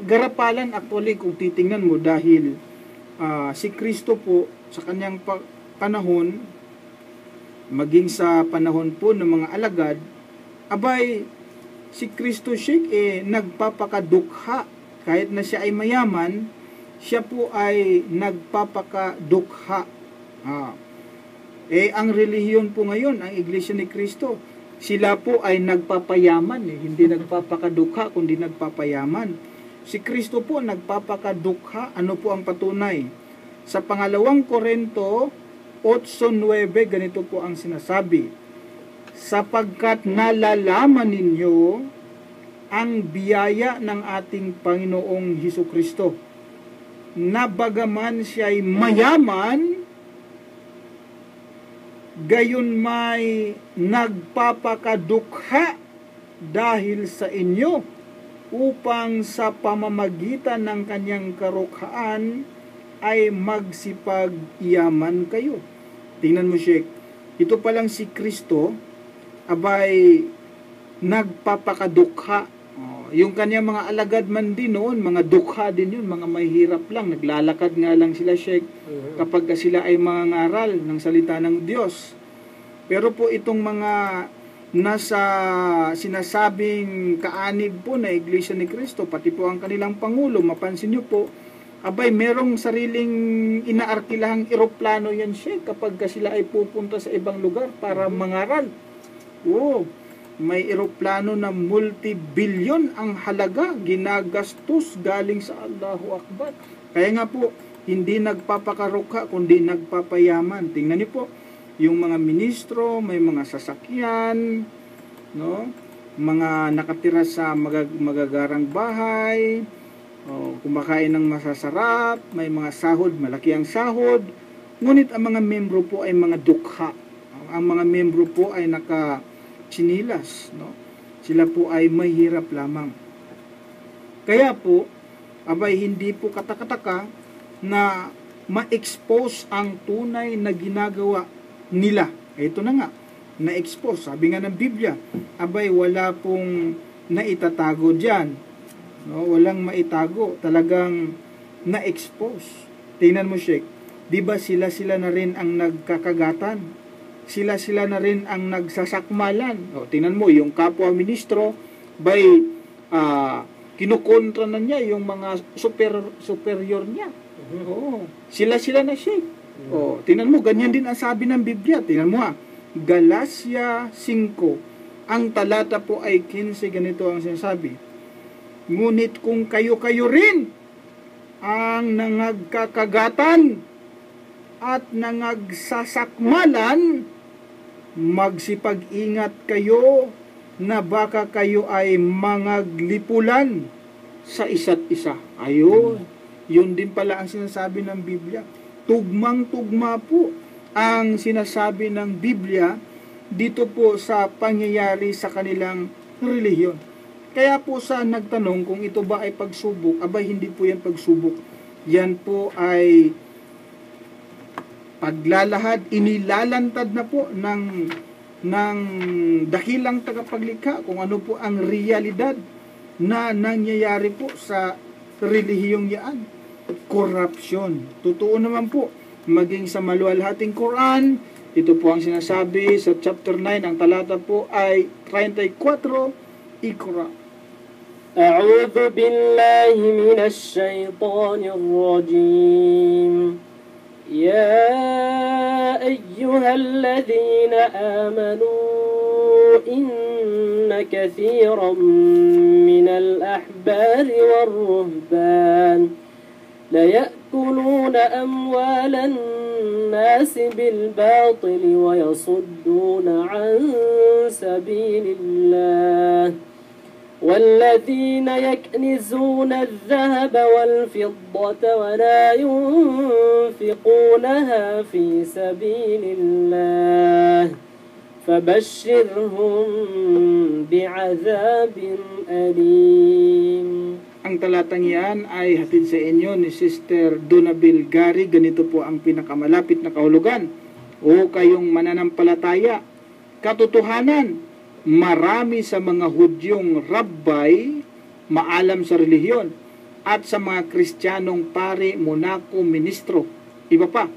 Garapalan actually kung titingnan mo, dahil si Kristo po sa kanyang panahon, maging sa panahon po ng mga alagad, abay, si Kristo Sheikh nagpapakadukha. Kahit na siya ay mayaman, siya po ay nagpapakadukha. Ang relihiyon po ngayon, ang Iglesia ni Cristo, sila po ay nagpapayaman, hindi nagpapakadukha, kundi nagpapayaman. Si Kristo po nagpapakadukha. Ano po ang patunay? Sa pangalawang Korinto 8:9, ganito po ang sinasabi. Sapagkat nalalaman ninyo ang biyaya ng ating Panginoong Hesukristo, na bagaman siya'y mayaman, gayon may nagpapakadukha dahil sa inyo, upang sa pamamagitan ng kanyang karukhaan ay magsipag-yaman kayo. Tingnan mo, Sheikh, ito palang si Kristo, abay, nagpapakadukha. Yung kanyang mga alagad man din noon, mga dukha din yun, mga mahihirap lang, naglalakad nga lang sila, Sheikh, kapag sila ay mga ngaral ng salita ng Diyos. Pero po itong mga nasa sinasabing kaanib po na Iglesia ni Cristo, pati po ang kanilang Pangulo, mapansin nyo po, abay, merong sariling inaarkilahang eroplano yan, Sheikh, kapag sila ay pupunta sa ibang lugar para mangaral. May eroplano na multi-billion ang halaga, ginagastos galing sa Allahu Akbar. Kaya nga po, hindi nagpapakarukha, kundi nagpapayaman. Tingnan niyo po, yung mga ministro, may mga sasakyan, no? Mga nakatira sa magagarang bahay, kumakain ng masasarap, may mga sahod, malaki ang sahod. Ngunit ang mga membro po ay mga dukha. Ang mga membro po ay chinilas, no? Sila po ay mahirap lamang. Kaya po, abay, hindi po katakataka na ma-expose ang tunay na ginagawa nila. Ito na nga, na-expose. Sabi nga ng Biblia, abay, wala pong naitatago dyan. No? Walang maitago. Talagang na-expose. Tingnan mo, Sheikh. Diba sila na rin ang nagkakagatan? Sila na rin ang nagsasakmalan. Tingnan mo, yung kapwa ministro, kinukontra na niya yung mga superior niya. Sila na, Sheikh. Tingnan mo, ganyan din ang sabi ng Biblia. Tingnan mo Galatia 5, ang talata po ay 15, ganito ang sinasabi. Ngunit kung kayo rin ang nangagkakagatan at nangagsasakmalan, magsipag-ingat kayo na baka kayo ay mangaglipulan sa isa't isa. Ayun. Yun din pala ang sinasabi ng Biblia. Tugmang-tugma po ang sinasabi ng Biblia dito po sa pangyayari sa kanilang relihiyon. Kaya po sa nagtanong kung ito ba ay pagsubok, abay, hindi po yan pagsubok. Yan po ay paglalahad, inilalantad na po ng dakilang tagapaglikha kung ano po ang realidad na nangyayari po sa relihiyong yaan. Korupsyon. Totoo naman po, maging sa maluwalhating Quran, ito po ang sinasabi sa chapter 9, ang talata po ay 34, Iqra. A'udhu billahi minash shaitanir rajim. يا أيها الذين آمنوا إن كثيرا من الأحبار والرهبان ليأكلون أموال الناس بالباطل ويصدون عن سبيل الله والذين يكنزون الذهب والفضة ولا ينفقونها في سبيل الله فبشرهم بعذاب أليم. Ang talatang yan ay hatid sa inyo ni Sister Donabil Gary. Ganito po ang pinakamalapit na kahulugan. O kayong mananampalataya, katotohanan, marami sa mga Hudyong rabbay maalam sa relihiyon at sa mga Kristiyanong pare, monako, ministro, iba pa,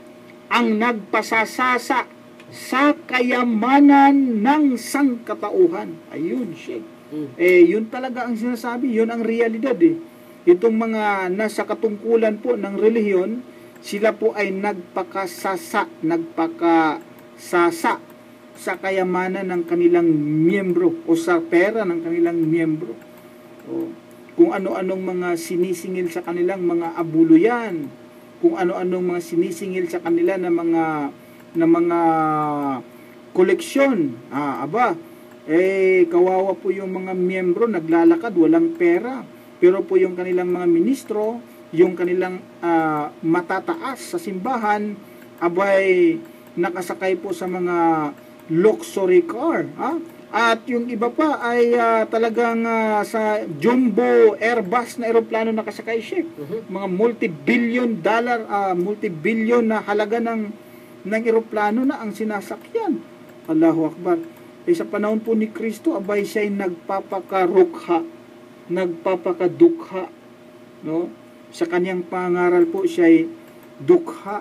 ang nagpasasasa sa kayamanan ng sangkatauhan. Ayun, Sheikh. Yun talaga ang sinasabi, yun ang realidad Itong mga nasa katungkulan po ng relihiyon, sila po ay nagpakasasa sa kayamanan ng kanilang miyembro o sa pera ng kanilang miyembro. Kung ano-anong mga sinisingil sa kanilang mga abuluyan, kung ano-anong mga sinisingil sa kanila na mga koleksyon. Kawawa po yung mga miyembro, naglalakad, walang pera. Pero po yung kanilang mga ministro, yung kanilang matataas sa simbahan, abay, nakasakay po sa mga luxury car. At yung iba pa ay talagang sa jumbo Airbus na eroplano nakasakay, Sheikh. Mga multi-billion na halaga ng eroplano na ang sinasakyan. Allahu Akbar. Sa panahon po ni Kristo, abay siya'y nagpapakarukha nagpapakadukha, no? Sa kanyang pangaral po siya ay dukha.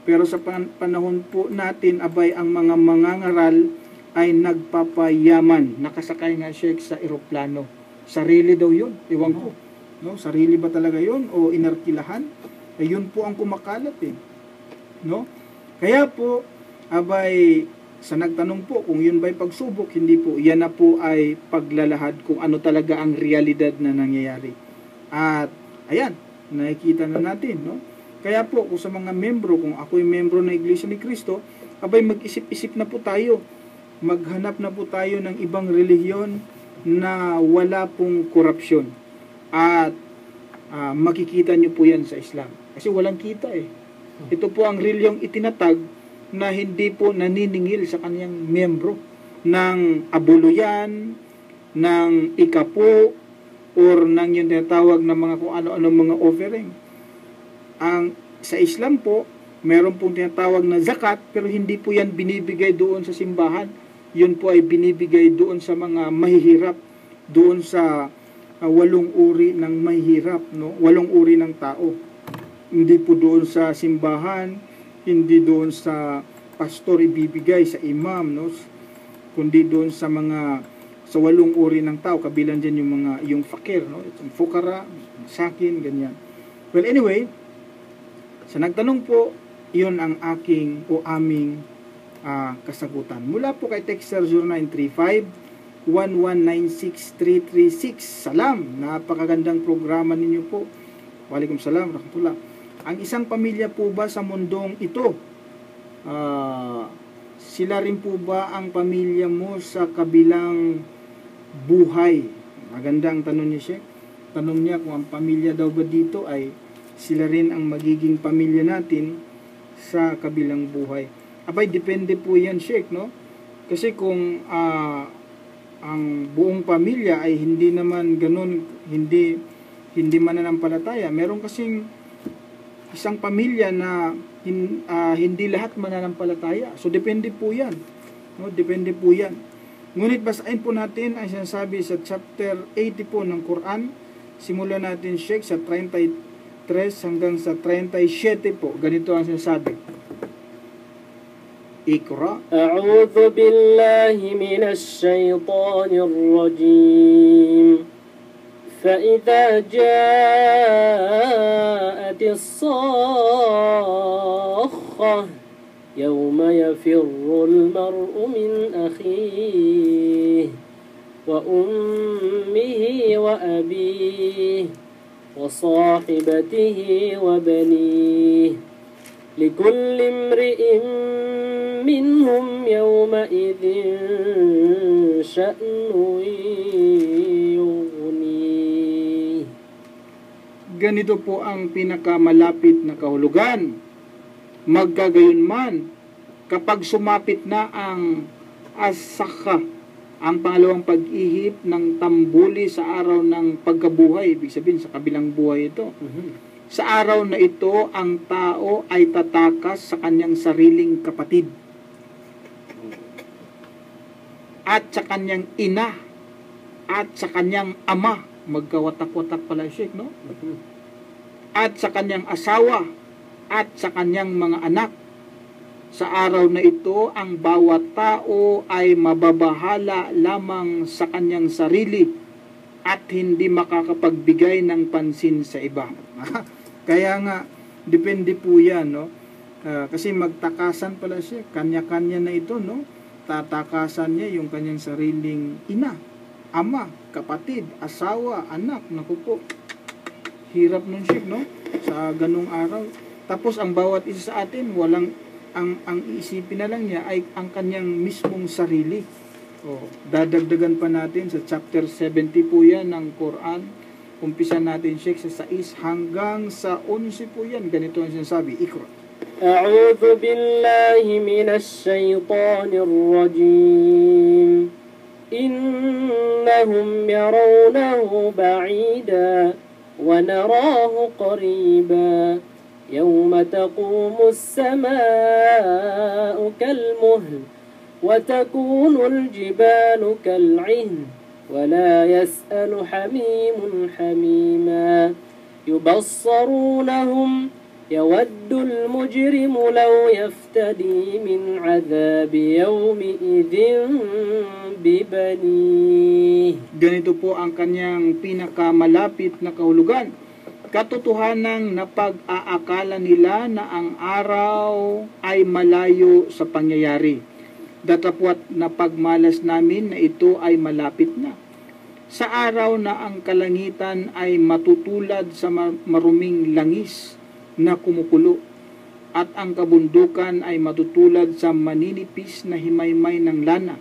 Pero sa panahon po natin, abay, ang mga mangangaral ay nagpapayaman. Nakasakay nga siya sa eroplano. Sarili daw yun. Iwan ko. No? Sarili ba talaga yun? O inarkilahan? Yun po ang kumakalat eh. No? Kaya po, abay, sa nagtanong po kung yun ba'y pagsubok, hindi po. Yan na po ay paglalahad kung ano talaga ang realidad na nangyayari. At, ayan, nakikita na natin, no? Kaya po, kung sa mga membro, kung ako'y membro ng Iglesia ni Cristo, abay mag-isip-isip na po tayo. Maghanap na po tayo ng ibang relihiyon na wala pong korupsyon. At makikita nyo po yan sa Islam. Kasi walang kita eh. Ito po ang relihiyong itinatag na hindi po naniningil sa kanyang membro ng abuluyan, ng ikapo, or ng yung tinatawag na mga kung ano-ano mga offering. Sa Islam po, meron pong tinatawag na zakat, pero hindi po yan binibigay doon sa simbahan. Yun po ay binibigay doon sa mga mahihirap, doon sa 8 uri ng mahihirap, no? 8 uri ng tao. Hindi po doon sa simbahan, hindi doon sa pastor ibibigay, sa imam, no? Kundi doon sa 8 uri ng tao, kabilang dyan yung fakir, no? Yung fukara, sakin, ganyan. Well, anyway, sa nagtanong po, yun ang aming kasagutan. Mula po kay Texter 0935-1196336. Salam! Napakagandang programa ninyo po. Waalaikumsalam, rahmatullah. Ang isang pamilya po ba sa mundong ito? Sila rin po ba ang pamilya mo sa kabilang buhay? Magandang tanong niya siya. Tanong niya kung ang pamilya daw ba dito ay sila rin ang magiging pamilya natin sa kabilang buhay. Abay, depende po yan, Sheikh, no? Kasi kung ang buong pamilya ay hindi naman ganun, hindi mananampalataya. Meron kasing isang pamilya na hindi lahat mananampalataya. So, depende po yan. No? Depende po yan. Ngunit basahin po natin ang sinasabi sa chapter 80 po ng Quran. Simulan natin, Sheikh, sa 33 hanggang sa 37 po. Ganito ang sinasabi. Iqra. A'udhu billahi minash shaytanir rajim. فإذا جاءت الصاخة يوم يفر المرء من أخيه وأمه وأبيه وصاحبته وبنيه لكل امرئ منهم يومئذ شأن يغنيه. Ganito po ang pinakamalapit na kahulugan. Magkagayunman, kapag sumapit na ang asakha, ang pangalawang pag-ihip ng tambuli sa araw ng pagkabuhay, ibig sabihin sa kabilang buhay ito. Sa araw na ito, ang tao ay tatakas sa kanyang sariling kapatid at sa kanyang ina at sa kanyang ama. Magkawatak-watak pala, Sheikh, no? At sa kanyang asawa at sa kanyang mga anak. Sa araw na ito, ang bawat tao ay mababahala lamang sa kanyang sarili at hindi makakapagbigay ng pansin sa iba. Kaya nga, depende po yan, no? Kasi magtakasan pala siya, kanya-kanya na ito, no? Tatakasan niya yung kanyang sariling ina, ama, kapatid, asawa, anak. Naku po, hirap nun, Sheikh, no? Sa ganung araw. Tapos ang bawat isa sa atin, walang ang iisipin na lang niya ay ang kanyang mismong sarili. Dadagdagan pa natin sa chapter 70 po yan ng Quran. Umpisa natin, Sheikh, sa 6 hanggang sa 11 po yan. Ganito ang sinasabi. Iqra. A'udhu billahi minash shaytanir rajim. Innahum yarawnahu ba'ida wa narahu qariba. يوم تقوم السماء كالمهل وتكون الجبال كالعهن ولا يسأل حميم حميما يبصرونهم يود المجرم لو يفتدي من عذاب يومئذ ببنيه. Ganito po ang kanyang pinakamalapit na kahulugan. Katotohanang napag-aakala nila na ang araw ay malayo sa pangyayari. Datapwat napagmalas namin na ito ay malapit na. Sa araw na ang kalangitan ay matutulad sa maruming langis na kumukulo, at ang kabundukan ay matutulad sa maninipis na himaymay ng lana.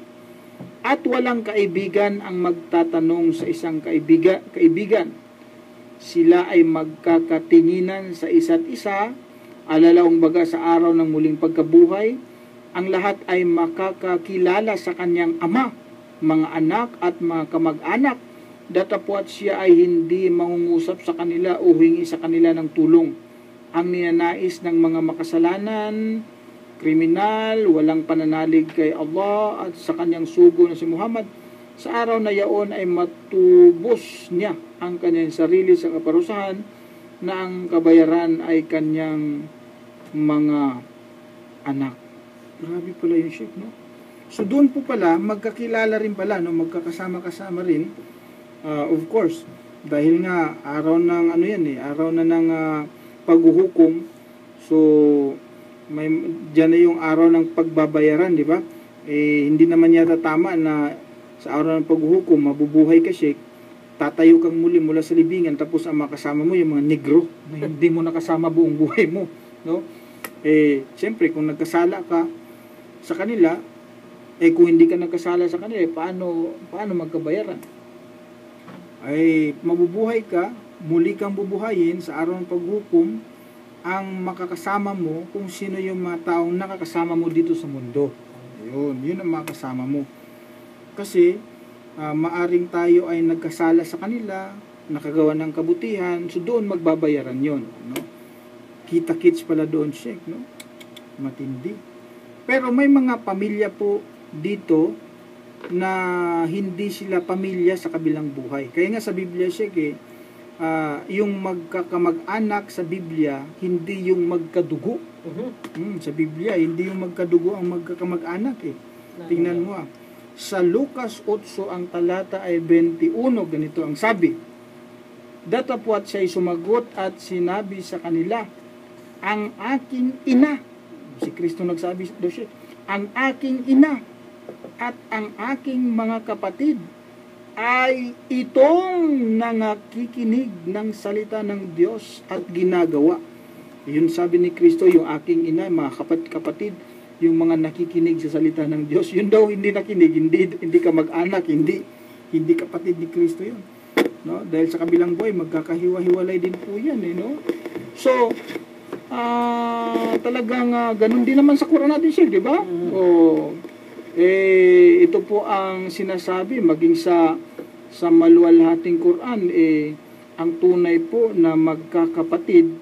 At walang kaibigan ang magtatanong sa isang kaibigan. Sila ay magkakatinginan sa isa't isa, alalaong baga sa araw ng muling pagkabuhay. Ang lahat ay makakakilala sa kanyang ama, mga anak at mga kamag-anak, datapwat siya ay hindi mangungusap sa kanila o hingi sa kanila ng tulong. Ang ninanais ng mga makasalanan, kriminal, walang pananalig kay Allah at sa kanyang sugo na si Muhammad, sa araw na yaon ay matubos niya ang kanyang sarili sa kaparusahan, na ang kabayaran ay kanyang mga anak. Grabe pala yung Sheikh, no? So doon po pala, magkakilala rin pala, no? Magkakasama-kasama rin. Of course, dahil nga araw ng araw na ng paghuhukom. So may diyan na yung araw ng pagbabayaran, di ba? Hindi naman yata tama na sa araw ng paghuhukom mabubuhay ka, Sheikh, tatayo kang muli mula sa libingan, tapos ang makasama mo yung mga negro na hindi mo nakasama buong buhay mo, no? Siyempre kung nagkasala ka sa kanila, kung hindi ka nagkasala sa kanila, paano magkabayaran? Ay mabubuhay ka, muli kang bubuhayin sa araw ng paghukom. Ang makakasama mo kung sino yung mga taong nakakasama mo dito sa mundo. Yun ang makakasama mo. Kasi maaring tayo ay nagkasala sa kanila, nakagawa ng kabutihan, so doon magbabayaran yon, no? Kita-kits pala doon, Sheikh, no? Matindi. Pero may mga pamilya po dito na hindi sila pamilya sa kabilang buhay. Kaya nga sa Biblia, Sheikh, yung magkakamag-anak sa Biblia, hindi yung magkadugo. Sa Biblia, hindi yung magkadugo ang magkakamag-anak. Tingnan mo. Sa Lucas 8, ang talata ay 21, ganito ang sabi. Datapwat siya'y sumagot at sinabi sa kanila, ang aking ina, si Kristo nagsabi daw siya, ang aking ina at ang aking mga kapatid ay itong nangakikinig ng salita ng Diyos at ginagawa. Yun sabi ni Kristo, yung aking ina, mga kapatid, yung mga nakikinig sa salita ng Diyos. Yun daw hindi nakinig, hindi ka mag-anak, hindi kapatid ni Kristo yun. No? Dahil sa kabilang buhay, magkakahiwa-hiwalay din po yan. No? So, talagang ganun din naman sa Quran natin siya, di ba? Ito po ang sinasabi, maging sa maluwalhating Quran, ang tunay po na magkakapatid,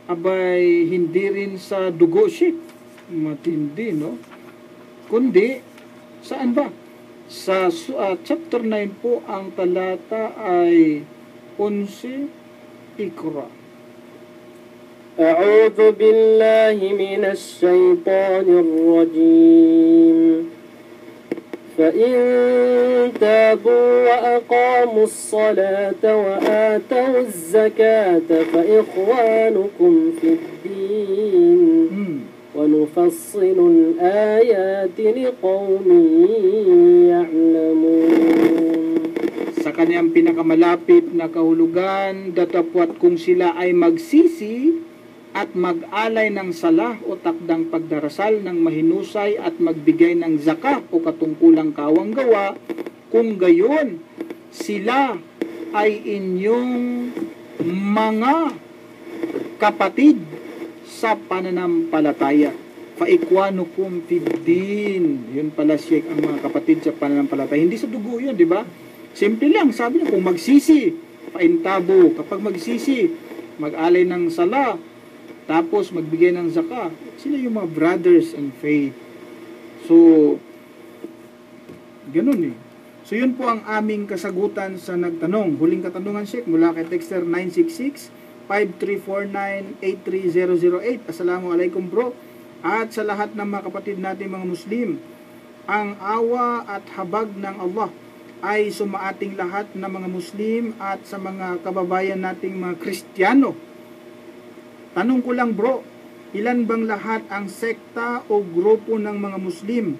abay hindi rin sa dugo, Sheikh. Matindi, no? Kundi, saan ba? Sa chapter 9 po, ang talata ay 11, Iqra. أعوذ بالله من الشيطان الرجيم فإن تابوا وأقاموا الصلاة وآتوا الزكاة فإخوانكم في الدين ونفصل الآيات لقوم يعلمون. Sa kanyang pinakamalapit na kahulugan, datapwat kung sila ay magsisi at mag-alay ng sala o takdang pagdarasal ng mahinusay at magbigay ng zakah o katungkulang kawang gawa, kung gayon sila ay inyong mga kapatid sa pananampalataya. Faikwanukum fiddin. Yun pala, Sheikh, ang mga kapatid sa pananampalataya. Hindi sa dugo yun, di ba? Simple lang, sabi niya, kung magsisi, paintabo, kapag magsisi, mag-alay ng sala, tapos magbigay ng zakah, sila yung mga brothers in faith. So, ganun So yun po ang aming kasagutan sa nagtanong. Huling katanungan, Sheikh, mula kay Texter 966-5349-83008. Assalamualaikum bro. At sa lahat ng mga kapatid natin mga Muslim, ang awa at habag ng Allah ay sumaating lahat ng mga Muslim at sa mga kababayan nating mga Kristiyano. Tanong ko lang bro, ilan bang lahat ang sekta o grupo ng mga Muslim?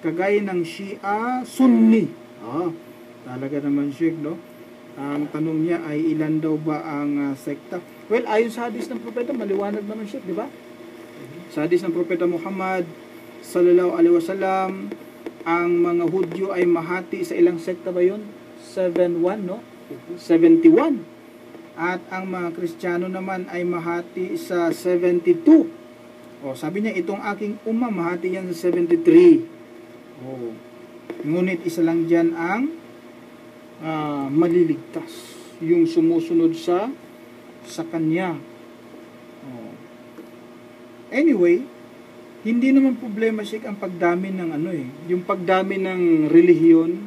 Kagaya ng Shia, Sunni. Talaga naman Sheikh, no? Ang tanong niya ay ilan daw ba ang sekta? Well, ayon sa hadis ng propeta, maliwanag naman Sheikh, di ba? Sa hadis ng propeta Muhammad sallallahu alaihi wasallam, ang mga Hudyo ay mahati sa ilang sekta ba yun? 71, no? 71. At ang mga Kristiyano naman ay mahati sa 72. Sabi niya, itong aking mahati yan sa 73. Ngunit isa lang dyan ang maliligtas. Yung sumusunod sa kanya. Anyway, hindi naman problema Sheikh ang pagdami ng yung pagdami ng relihiyon,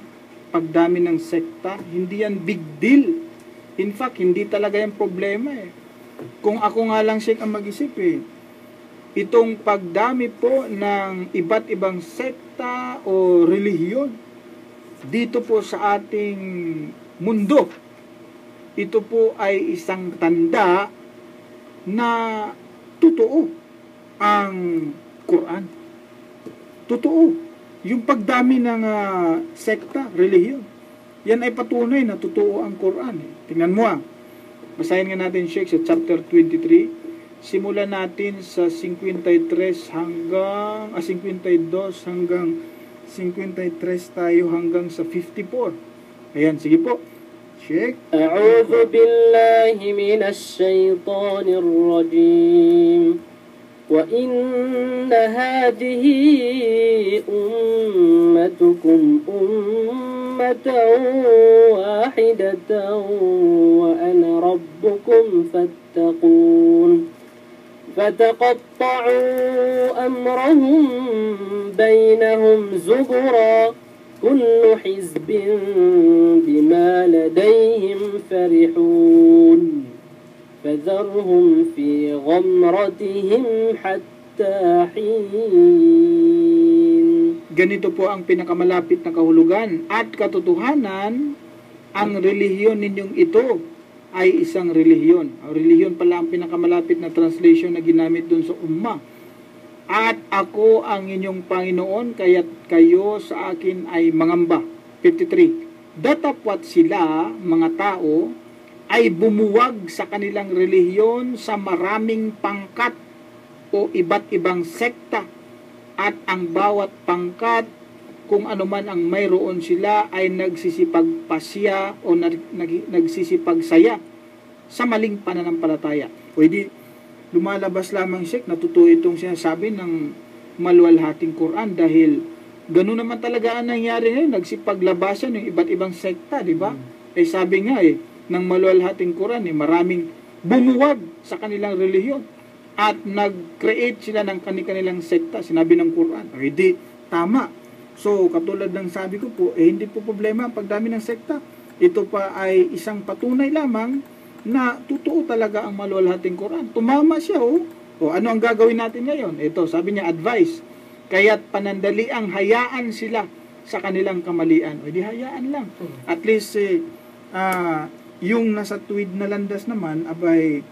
pagdami ng sekta, hindi yan big deal. In fact, hindi talaga yung problema Kung ako nga lang Sheikh ang mag-isip itong pagdami po ng iba't ibang sekta o relihiyon dito po sa ating mundo, ito po ay isang tanda na totoo ang Quran. Totoo. Yung pagdami ng sekta, relihiyon, yan ay patunay na totoo ang Quran. Tingnan mo basahin nga natin Sheikh sa chapter 23. Simulan natin sa 52 hanggang 53 tayo hanggang sa 54. Ayan, sige po. Sheikh. A'udhu billahi minash shaitanir rajim. وَإِنَّ هَذِهِ أُمَّتُكُمْ أُمَّةً وَاحِدَةً وَأَنَا رَبُّكُمْ فَاتَّقُونِ فَتَقَطَّعُوا أَمْرَهُمْ بَيْنَهُمْ زُبُرًا كُلُّ حِزْبٍ بِمَا لَدَيْهِمْ فَرِحُونَ فذرهم في غمرتهم حتى حين. Ganito po ang pinakamalapit na kahulugan at katotohanan, ang relihiyon ninyong ito ay isang relihiyon. Ang relihiyon pala ang pinakamalapit na translation na ginamit dun sa umma. At ako ang inyong Panginoon, kaya't kayo sa akin ay mangamba. 53. Datapwat sila, mga tao, ay bumuwag sa kanilang relihiyon sa maraming pangkat o iba't ibang sekta, at ang bawat pangkat, kung ano man ang mayroon sila, ay nagsisipagpasya o nagsisipagsaya sa maling pananampalataya. O hindi, lumalabas lamang Sheikh na totoo itong sinasabi ng maluwalhating Quran, dahil gano'n naman talaga ang nangyari ngayon, nagsipaglabasan ng iba't ibang sekta, di ba? Sabi nga ng maluwalhating Quran, maraming bumuwag sa kanilang relihiyon at nag-create sila ng kanilang sekta, sinabi ng Quran. Hindi tama. So, katulad ng sabi ko po, hindi po problema ang pagdami ng sekta. Ito pa ay isang patunay lamang na totoo talaga ang maluwalhating Quran. Tumama siya, O ano ang gagawin natin ngayon? Ito, sabi niya, advice. Kaya't panandaliang hayaan sila sa kanilang kamalian. O di hayaan lang. At least, yung nasa tuwid na landas naman, abay,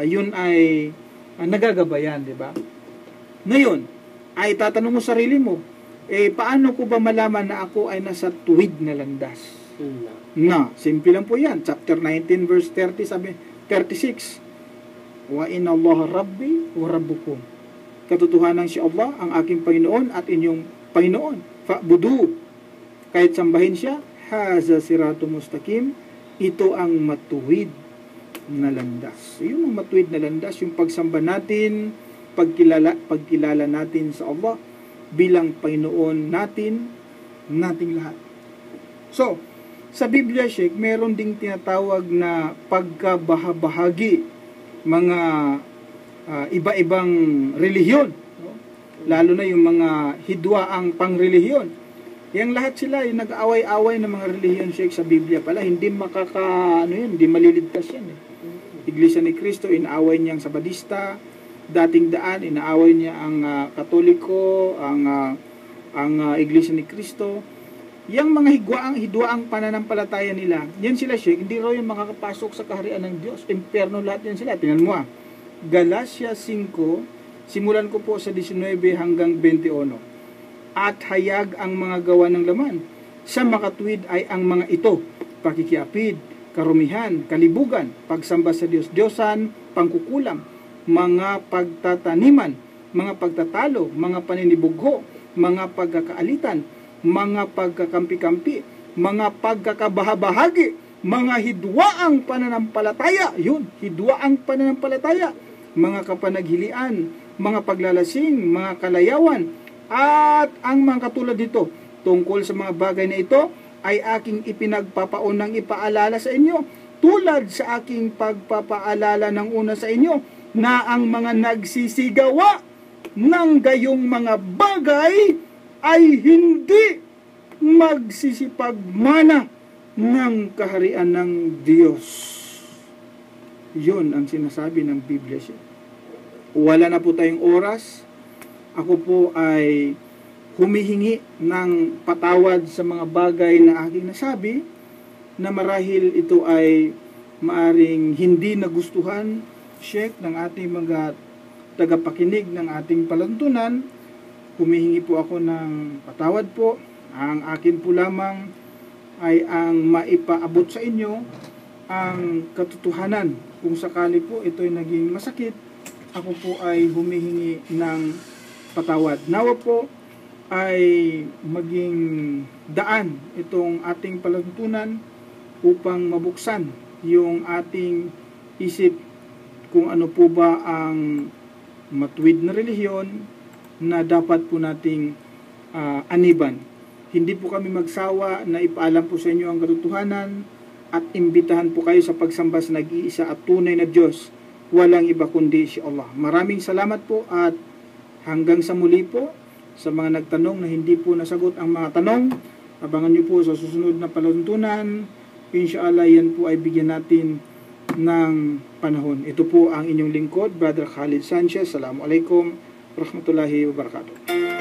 yun ay nagagabayan, di ba? Ngayon, ay tatanong mo sarili mo, paano ko ba malaman na ako ay nasa tuwid na landas? Simple lang po yan. Chapter 19, verse 30, sabi, 36. Wa inna Allah Rabbi wa Rabbukum. Katotohanan si Allah, ang aking Panginoon at inyong Panginoon. Fa'budu. Kahit sambahin siya, haza siratu mustaqim. Ito ang matuwid na landas. Yung matuwid na landas, yung pagsamba natin, pagkilala natin sa Allah bilang Panginoon natin, nating lahat. So, sa Biblia, Sheikh, meron ding tinatawag na pagkabahabahagi, mga iba-ibang relihiyon, no? Lalo na yung mga hidwaang pangrelihiyon. Yang lahat sila, yung nag-away-away ng mga relihiyon Sheikh sa Biblia pala, hindi hindi maliligtas yan eh. Iglesia ni Cristo, inaaway niya ang Sabadista, dating daan, inaaway niya ang Katoliko, ang Iglesia ni Cristo. Yang mga hidwaang pananampalataya nila, yan sila Sheikh, hindi raw yung makakapasok sa kaharian ng Diyos. Impyerno lahat yan sila. Tingnan mo Galatia 5, simulan ko po sa 19 hanggang 21. At hayag ang mga gawa ng laman. Sa makatwid ay ang mga ito, pakikiapid, karumihan, kalibugan, pagsamba sa Diyos-Diyosan, pangkukulam, mga pagtataniman, mga pagtatalo, mga paninibugho, mga pagkakaalitan, mga pagkakampi-kampi, mga pagkakabahabahagi, mga hidwaang pananampalataya, hidwaang pananampalataya, mga kapanaghilian, mga paglalasing, mga kalayawan, at ang mga katulad dito, tungkol sa mga bagay na ito, ay aking ipinagpapaunang ipaalala sa inyo, tulad sa aking pagpapaalala ng una sa inyo, na ang mga nagsisigawa ng gayong mga bagay ay hindi magsisipagmana ng kaharian ng Diyos. Yun ang sinasabi ng Biblia siya. Wala na po tayong oras. Ako po ay humihingi ng patawad sa mga bagay na aking nasabi, na marahil ito ay maaring hindi nagustuhan, Sheikh, ng ating mga tagapakinig ng ating palantunan. Humihingi po ako ng patawad po. Ang akin po lamang ay ang maipaabot sa inyo ang katotohanan. Kung sakali po ito'y naging masakit, ako po ay humihingi ng patawad. Nawa po ay maging daan itong ating palantunan upang mabuksan yung ating isip kung ano po ba ang matuwid na relihiyon na dapat po nating aniban. Hindi po kami magsawa na ipaalam po sa inyo ang katotohanan at imbitahan po kayo sa pagsamba sa nag-iisa at tunay na Diyos. Walang iba kundi si Allah. Maraming salamat po at hanggang sa muli po. Sa mga nagtanong na hindi po nasagot ang mga tanong, abangan nyo po sa susunod na palantunan. Inshallah, yan po ay bigyan natin ng panahon. Ito po ang inyong lingkod, Brother Khalid Sanchez. Assalamualaikum warahmatullahi wabarakatuh.